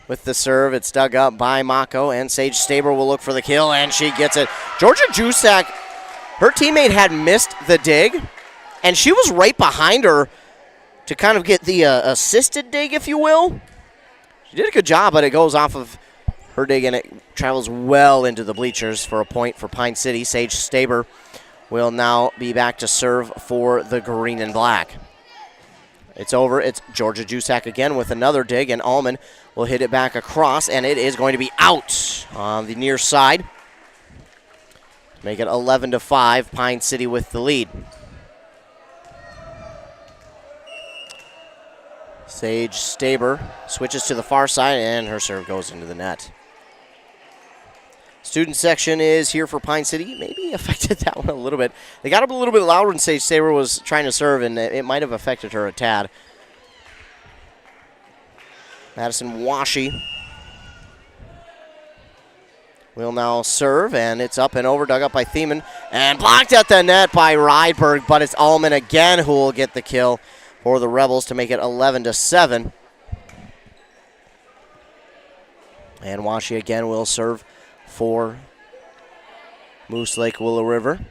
with the serve. It's dug up by Mako, and Sage Staber will look for the kill, and she gets it. Georgia Chusak, her teammate had missed the dig, and she was right behind her to kind of get the assisted dig, if you will. She did a good job, but it goes off of her dig, and it travels well into the bleachers for a point for Pine City. Sage Staber will now be back to serve for the green and black. It's over. It's Georgia Chusak again with another dig, and Allman will hit it back across, and it is going to be out on the near side. Make it 11-5, Pine City with the lead. Sage Staber switches to the far side, and her serve goes into the net. Student section is here for Pine City. Maybe affected that one a little bit. They got up a little bit louder when Sage Staber was trying to serve, and it might have affected her a tad. Madison Washi will now serve, and it's up and over, dug up by Thiemann, and blocked at the net by Rydberg, but it's Allman again who will get the kill for the Rebels to make it 11-7. And Washi again will serve for Moose Lake Willow River.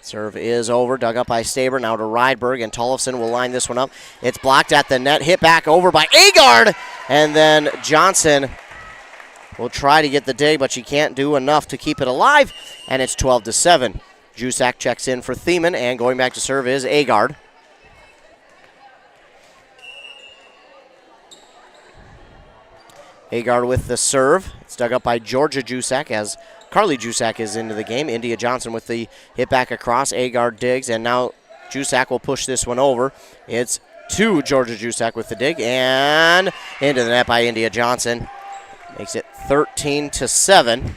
Serve is over, dug up by Staber, now to Rydberg, and Tollefson will line this one up. It's blocked at the net, hit back over by Agard, and then Johnson will try to get the dig, but she can't do enough to keep it alive, and it's 12-7. Chusak checks in for Thiemann, and going back to serve is Agard. Agard with the serve. It's dug up by Georgia Chusak as Carly Chusak is into the game. India Johnson with the hit back across. Agard digs, and now Chusak will push this one over. It's to Georgia Chusak with the dig, and into the net by India Johnson. Makes it 13-7.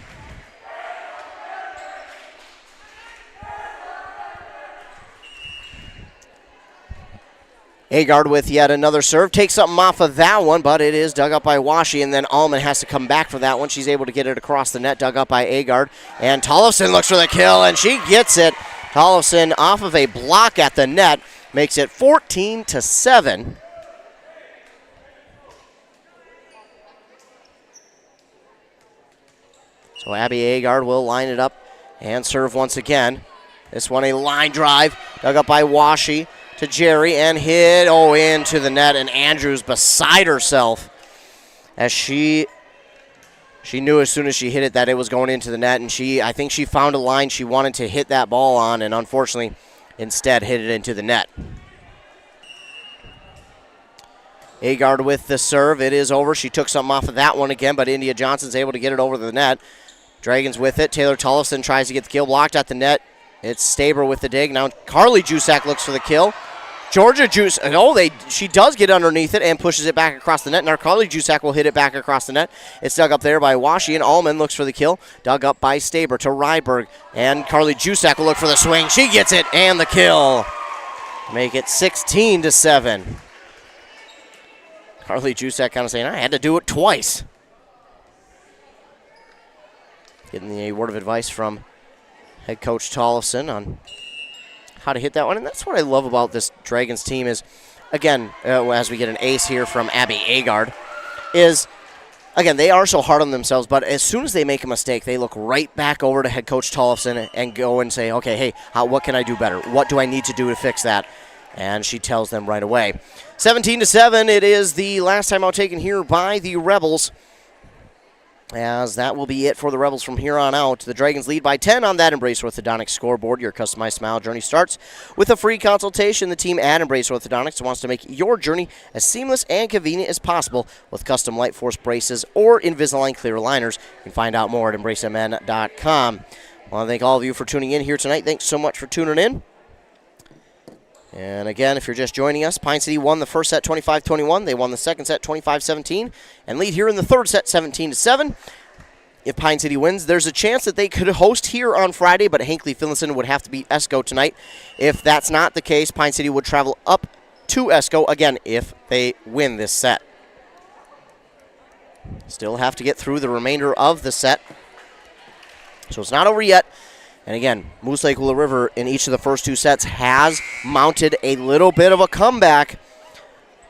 Agard with yet another serve. Takes something off of that one, but it is dug up by Washi, and then Allman has to come back for that one. She's able to get it across the net, dug up by Agard. And Tollefson looks for the kill, and she gets it. Tollefson off of a block at the net makes it 14-7. So Abby Agard will line it up and serve once again. This one a line drive, dug up by Washi to Jerry, and hit into the net, and Andrews beside herself as she knew as soon as she hit it that it was going into the net, and I think she found a line she wanted to hit that ball on, and unfortunately instead hit it into the net. Agard with the serve. It is over. She took something off of that one again, but India Johnson's able to get it over the net. Dragons with it. Taylor Tollefson tries to get the kill, blocked at the net. It's Staber with the dig. Now Carly Chusak looks for the kill. Georgia Chusak, she does get underneath it and pushes it back across the net. Now Carly Chusak will hit it back across the net. It's dug up there by Washi, and Allman looks for the kill. Dug up by Staber to Rydberg, and Carly Chusak will look for the swing. She gets it, and the kill. Make it 16-7. Carly Chusak kind of saying, I had to do it twice. Getting the word of advice from head coach Tollefson on how to hit that one. And that's what I love about this Dragons team is, again, as we get an ace here from Abby Agard, is, again, they are so hard on themselves, but as soon as they make a mistake, they look right back over to head coach Tollefson and go and say, okay, hey, what can I do better? What do I need to do to fix that? And she tells them right away. 17-7, it is the last timeout taken here by the Rebels, as that will be it for the Rebels from here on out. The Dragons lead by 10 on that Embrace Orthodontics scoreboard. Your customized smile journey starts with a free consultation. The team at Embrace Orthodontics wants to make your journey as seamless and convenient as possible with custom Light Force braces or Invisalign clear aligners. You can find out more at embracemn.com. I want to thank all of you for tuning in here tonight. Thanks so much for tuning in. And again, if you're just joining us, Pine City won the first set 25-21. They won the second set 25-17 and lead here in the third set 17-7. If Pine City wins, there's a chance that they could host here on Friday, but Hinckley Finlayson would have to beat Esco tonight. If that's not the case, Pine City would travel up to Esco, again, if they win this set. Still have to get through the remainder of the set. So it's not over yet. And again, Moose Lake Willow River in each of the first 2 sets has mounted a little bit of a comeback.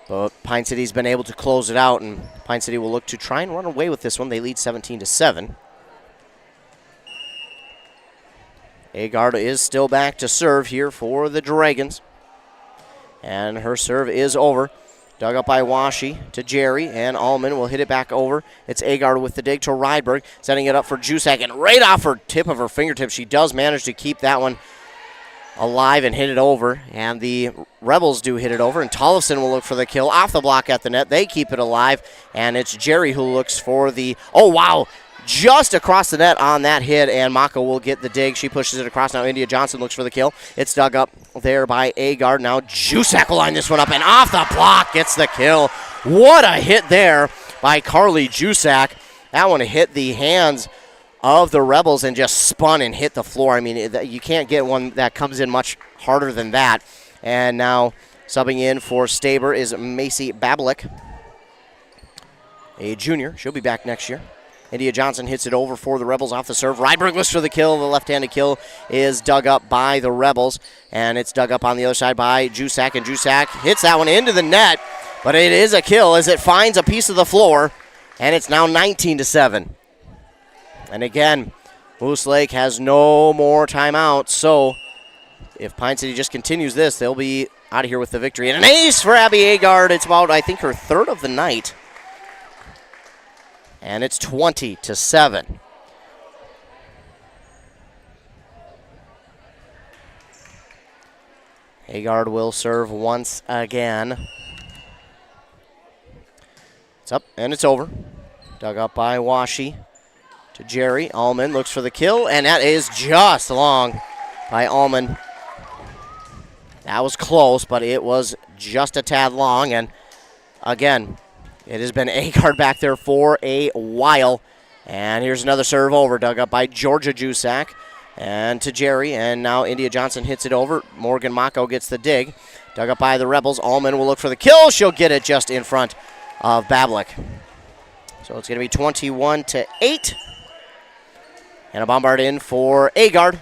But Pine City's been able to close it out, and Pine City will look to try and run away with this one. They lead 17-7. Agard is still back to serve here for the Dragons. And her serve is over. Dug up by Washi to Jerry, and Allman will hit it back over. It's Agard with the dig to Rydberg, setting it up for Jusak, and right off her tip of her fingertips, she does manage to keep that one alive and hit it over, and the Rebels do hit it over, and Tollefson will look for the kill off the block at the net. They keep it alive, and it's Jerry who looks for the, oh wow, just across the net on that hit, and Mako will get the dig. She pushes it across. Now India Johnson looks for the kill. It's dug up there by Agard. Now Jusak will line this one up, and off the block gets the kill. What a hit there by Carly Jusak. That one hit the hands of the Rebels and just spun and hit the floor. I mean, you can't get one that comes in much harder than that. And now subbing in for Staber is Macy Bablik, a junior. She'll be back next year. India Johnson hits it over for the Rebels off the serve. Rydberg looks for the kill. The left-handed kill is dug up by the Rebels, and it's dug up on the other side by Jusak, and Jusak hits that one into the net, but it is a kill as it finds a piece of the floor, and it's now 19-7. And again, Moose Lake has no more timeouts, so if Pine City just continues this, they'll be out of here with the victory. And an ace for Abby Agard. It's about, I think, her 3rd of the night. And it's 20-7. Agard will serve once again. It's up, and it's over. Dug up by Washi to Jerry. Allman looks for the kill, and that is just long by Allman. That was close, but it was just a tad long, and again, it has been Agard back there for a while. And here's another serve over, dug up by Georgia Jusak. And to Jerry, and now India Johnson hits it over. Morgan Mako gets the dig. Dug up by the Rebels. Allman will look for the kill. She'll get it just in front of Bablik. So it's going to be 21-8. And a bombard in for Agard.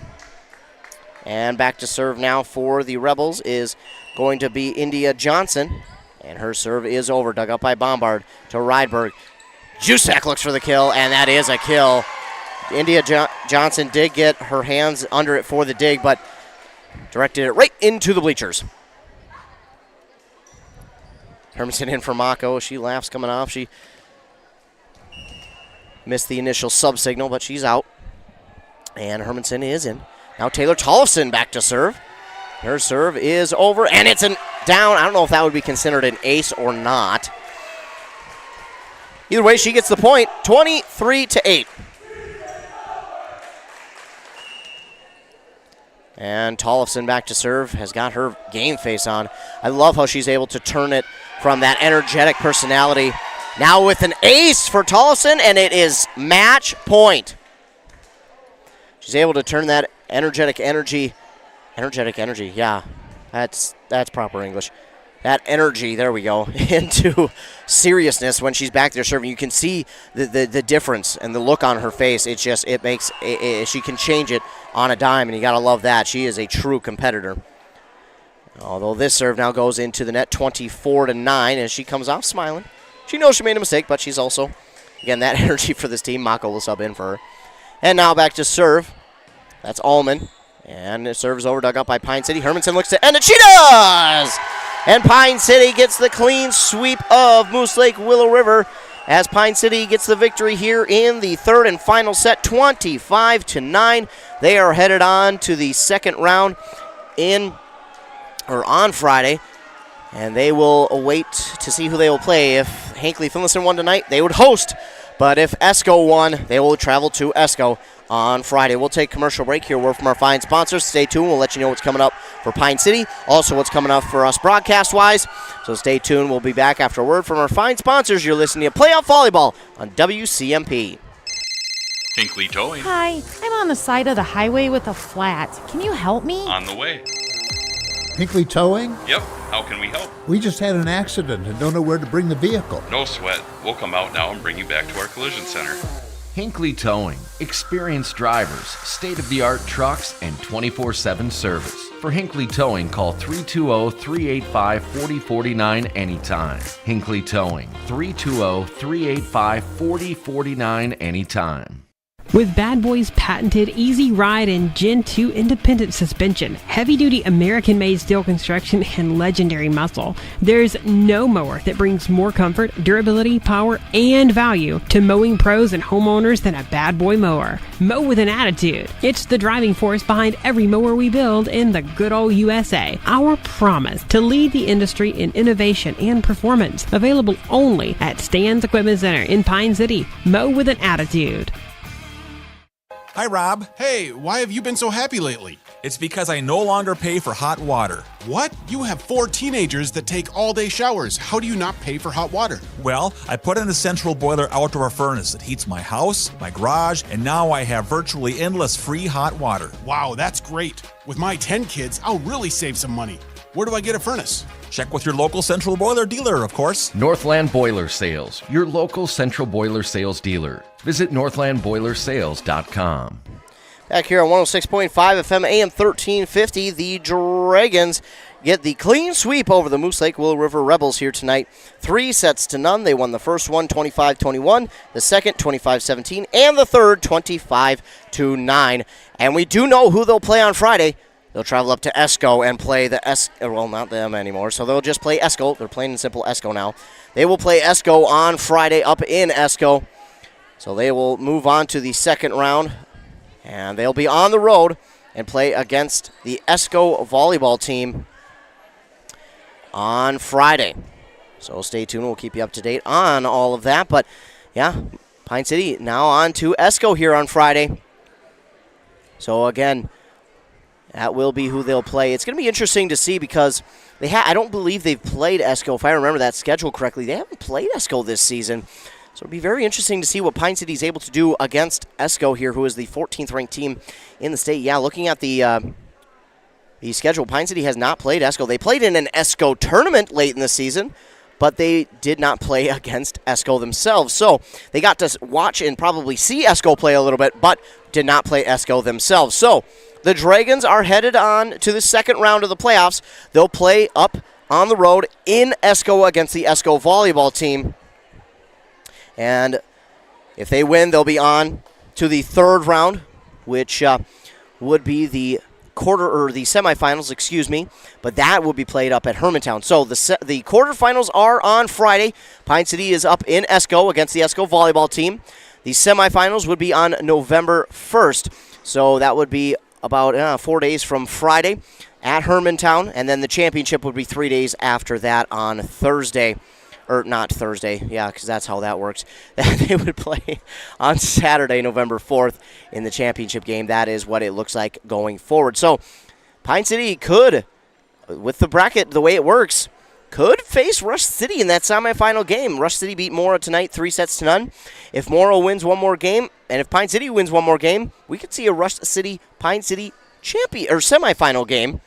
And back to serve now for the Rebels is going to be India Johnson. And her serve is over, dug up by Bombard to Rydberg. Jusak looks for the kill, and that is a kill. India Johnson did get her hands under it for the dig, but directed it right into the bleachers. Hermanson in for Mako. She laughs coming off. She missed the initial sub signal, but she's out. And Hermanson is in. Now Taylor Tollefson back to serve. Her serve is over, and it's down. I don't know if that would be considered an ace or not. Either way, she gets the point, 23-8. And Tollefson back to serve, has got her game face on. I love how she's able to turn it from that energetic personality. Now with an ace for Tollefson, and it is match point. She's able to turn that energetic energy, yeah, that's proper English. That energy, there we go, into seriousness when she's back there serving. You can see the difference and the look on her face. It's just, it makes, she can change it on a dime, and you got to love that. She is a true competitor. Although this serve now goes into the net 24-9 as she comes off smiling. She knows she made a mistake, but she's also, again, that energy for this team. Mako will sub in for her. And now back to serve. That's Allman. And the serve is over, dug up by Pine City. Hermanson looks to end it. She does! And Pine City gets the clean sweep of Moose Lake Willow River as Pine City gets the victory here in the third and final set, 25-9. They are headed on to the second round on Friday, and they will await to see who they will play. If Hinckley Finlayson won tonight, they would host. But if Esco won, they will travel to Esco on Friday. We'll take commercial break here. Word from our fine sponsors. Stay tuned. We'll let you know what's coming up for Pine City. Also what's coming up for us broadcast-wise. So stay tuned. We'll be back after a word from our fine sponsors. You're listening to Playoff Volleyball on WCMP. Hinckley Towing. Hi, I'm on the side of the highway with a flat. Can you help me? On the way. Hinkley Towing? Yep, how can we help? We just had an accident and don't know where to bring the vehicle. No sweat. We'll come out now and bring you back to our collision center. Hinkley Towing. Experienced drivers, state-of-the-art trucks, and 24/7 service. For Hinkley Towing, call 320-385-4049 anytime. Hinkley Towing, 320-385-4049 anytime. With Bad Boy's patented Easy Ride and Gen 2 independent suspension, heavy-duty American-made steel construction, and legendary muscle, there's no mower that brings more comfort, durability, power, and value to mowing pros and homeowners than a Bad Boy mower. Mow with an attitude. It's the driving force behind every mower we build in the good old USA. Our promise to lead the industry in innovation and performance. Available only at Stan's Equipment Center in Pine City. Mow with an attitude. Hi, Rob. Hey, why have you been so happy lately? It's because I no longer pay for hot water. What? You have 4 teenagers that take all-day showers. How do you not pay for hot water? Well, I put in a central boiler outdoor furnace that heats my house, my garage, and now I have virtually endless free hot water. Wow, that's great. With my 10 kids, I'll really save some money. Where do I get a furnace? Check with your local central boiler dealer, of course. Northland Boiler Sales, your local central boiler sales dealer. Visit northlandboilersales.com. Back here on 106.5 FM AM 1350, the Dragons get the clean sweep over the Moose Lake Willow River Rebels here tonight. 3-0. They won the first one 25-21, the second 25-17, and the third 25-9. And we do know who they'll play on Friday. They'll travel up to Esco and play the well, not them anymore, so they'll just play Esco. They're plain and simple Esco now. They will play Esco on Friday up in Esco. So they will move on to the second round, and they'll be on the road and play against the Esco volleyball team on Friday. So stay tuned. We'll keep you up to date on all of that. But, yeah, Pine City now on to Esco here on Friday. So, again, that will be who they'll play. It's going to be interesting to see because I don't believe they've played Esco. If I remember that schedule correctly, they haven't played Esco this season. So it'll be very interesting to see what Pine City is able to do against Esco here, who is the 14th ranked team in the state. Yeah, looking at the schedule, Pine City has not played Esco. They played in an Esco tournament late in the season, but they did not play against Esco themselves. So they got to watch and probably see Esco play a little bit, but did not play Esco themselves. So the Dragons are headed on to the second round of the playoffs. They'll play up on the road in Esco against the Esco volleyball team. And if they win, they'll be on to the third round, which would be the semifinals, but that will be played up at Hermantown. So the quarterfinals are on Friday. Pine City is up in Esco against the Esco volleyball team. The semifinals would be on November 1st. So that would be about 4 days from Friday at Hermantown, and then the championship would be 3 days after that on Thursday. Or not Thursday, yeah, because that's how that works. They would play on Saturday, November 4th in the championship game. That is what it looks like going forward. So Pine City could, with the bracket, the way it works, could face Rush City in that semifinal game. Rush City beat Mora tonight 3-0. If Mora wins one more game, and if Pine City wins one more game, we could see a Rush City Pine City semifinal game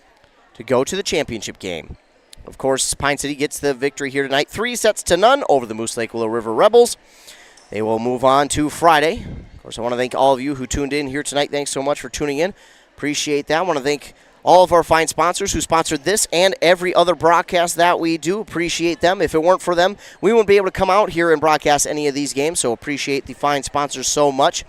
to go to the championship game. Of course, Pine City gets the victory here tonight, 3-0 over the Moose Lake Willow River Rebels. They will move on to Friday. Of course, I want to thank all of you who tuned in here tonight. Thanks so much for tuning in. Appreciate that. I want to thank all of our fine sponsors who sponsored this and every other broadcast that we do. Appreciate them. If it weren't for them, we wouldn't be able to come out here and broadcast any of these games, so appreciate the fine sponsors so much.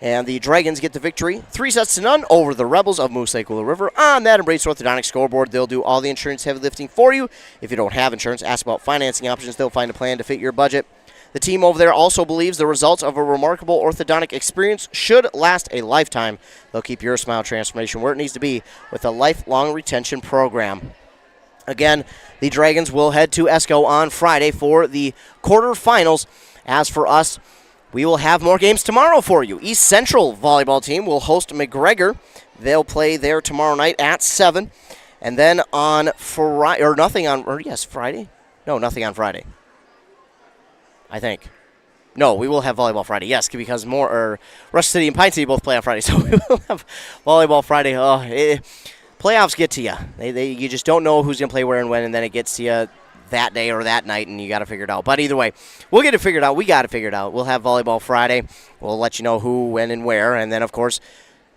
And the Dragons get the victory, 3-0 over the Rebels of Moose Lake Willow River on that Embrace Orthodontic scoreboard. They'll do all the insurance heavy lifting for you. If you don't have insurance, ask about financing options. They'll find a plan to fit your budget. The team over there also believes the results of a remarkable orthodontic experience should last a lifetime. They'll keep your smile transformation where it needs to be with a lifelong retention program. Again, the Dragons will head to Esco on Friday for the quarterfinals. As for us, we will have more games tomorrow for you. East Central volleyball team will host McGregor. They'll play there tomorrow night at 7. And then on Friday, Friday? No, nothing on Friday. I think. No, we will have volleyball Friday. Yes, because Rush City and Pine City both play on Friday. So we will have volleyball Friday. playoffs get to you. You just don't know who's going to play where and when, and then it gets to you that day or that night, and you got to figure it out. But either way, we'll get it figured out. We got to figure it out. We'll have volleyball Friday. We'll let you know who, when, and where. And then, of course,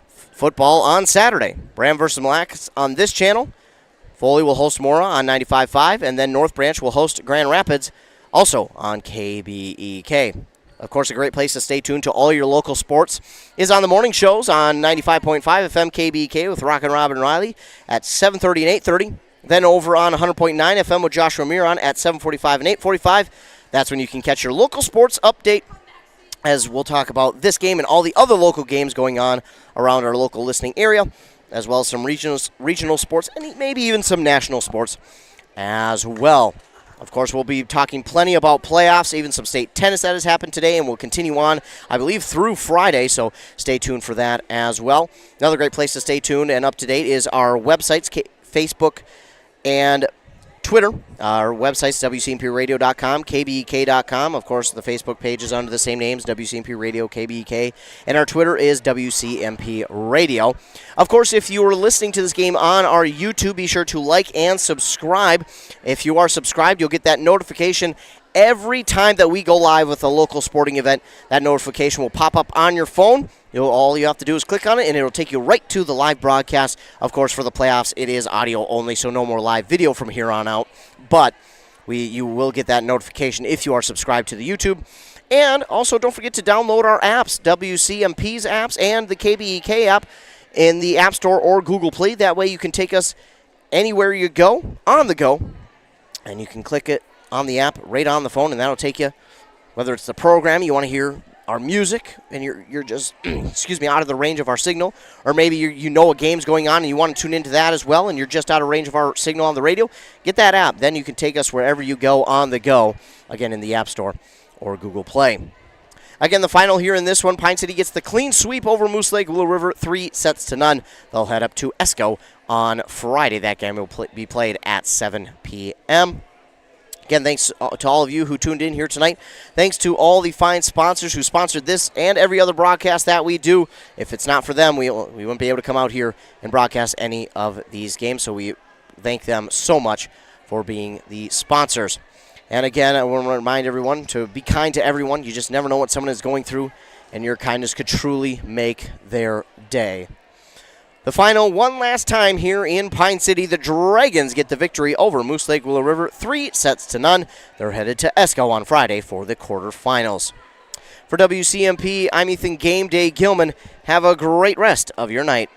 football on Saturday. Bram versus Mille Lacs on this channel. Foley will host Mora on 95.5, and then North Branch will host Grand Rapids, also on KBEK. Of course, a great place to stay tuned to all your local sports is on the morning shows on 95.5 FM KBEK with Rockin' Robin Riley at 7:30 and 8:30. Then over on 100.9 FM with Joshua Miron at 7:45 and 8:45. That's when you can catch your local sports update, as we'll talk about this game and all the other local games going on around our local listening area, as well as some regional sports and maybe even some national sports as well. Of course, we'll be talking plenty about playoffs, even some state tennis that has happened today, and we'll continue on, I believe, through Friday, so stay tuned for that as well. Another great place to stay tuned and up to date is our websites, Facebook and Twitter. Our website's WCMPradio.com, KBEK.com. Of course, the Facebook page is under the same names, WCMP Radio, KBEK. And our Twitter is WCMP Radio. Of course, if you are listening to this game on our YouTube, be sure to like and subscribe. If you are subscribed, you'll get that notification every time that we go live with a local sporting event. That notification will pop up on your phone. All you have to do is click on it, and it'll take you right to the live broadcast. Of course, for the playoffs, it is audio only, so no more live video from here on out. But you will get that notification if you are subscribed to the YouTube. And also, don't forget to download our apps, WCMP's apps and the KBEK app in the App Store or Google Play. That way you can take us anywhere you go, on the go, and you can click it on the app right on the phone, and that'll take you, whether it's the program you want to hear our music and you're just out of the range of our signal, or maybe you know a game's going on and you want to tune into that as well and you're just out of range of our signal on the radio. Get that app, then you can take us wherever you go on the go, again in the App Store or Google Play. Again, the final here in this one, Pine City gets the clean sweep over Moose Lake Willow River, 3-0. They'll head up to Esco on Friday. That game will be played at 7 p.m. Again, thanks to all of you who tuned in here tonight. Thanks to all the fine sponsors who sponsored this and every other broadcast that we do. If it's not for them, we wouldn't be able to come out here and broadcast any of these games. So we thank them so much for being the sponsors. And again, I want to remind everyone to be kind to everyone. You just never know what someone is going through, and your kindness could truly make their day. The final one last time here in Pine City, the Dragons get the victory over Moose Lake Willow River, 3-0. They're headed to Esco on Friday for the quarterfinals. For WCMP, I'm Ethan Game Day Gilman. Have a great rest of your night.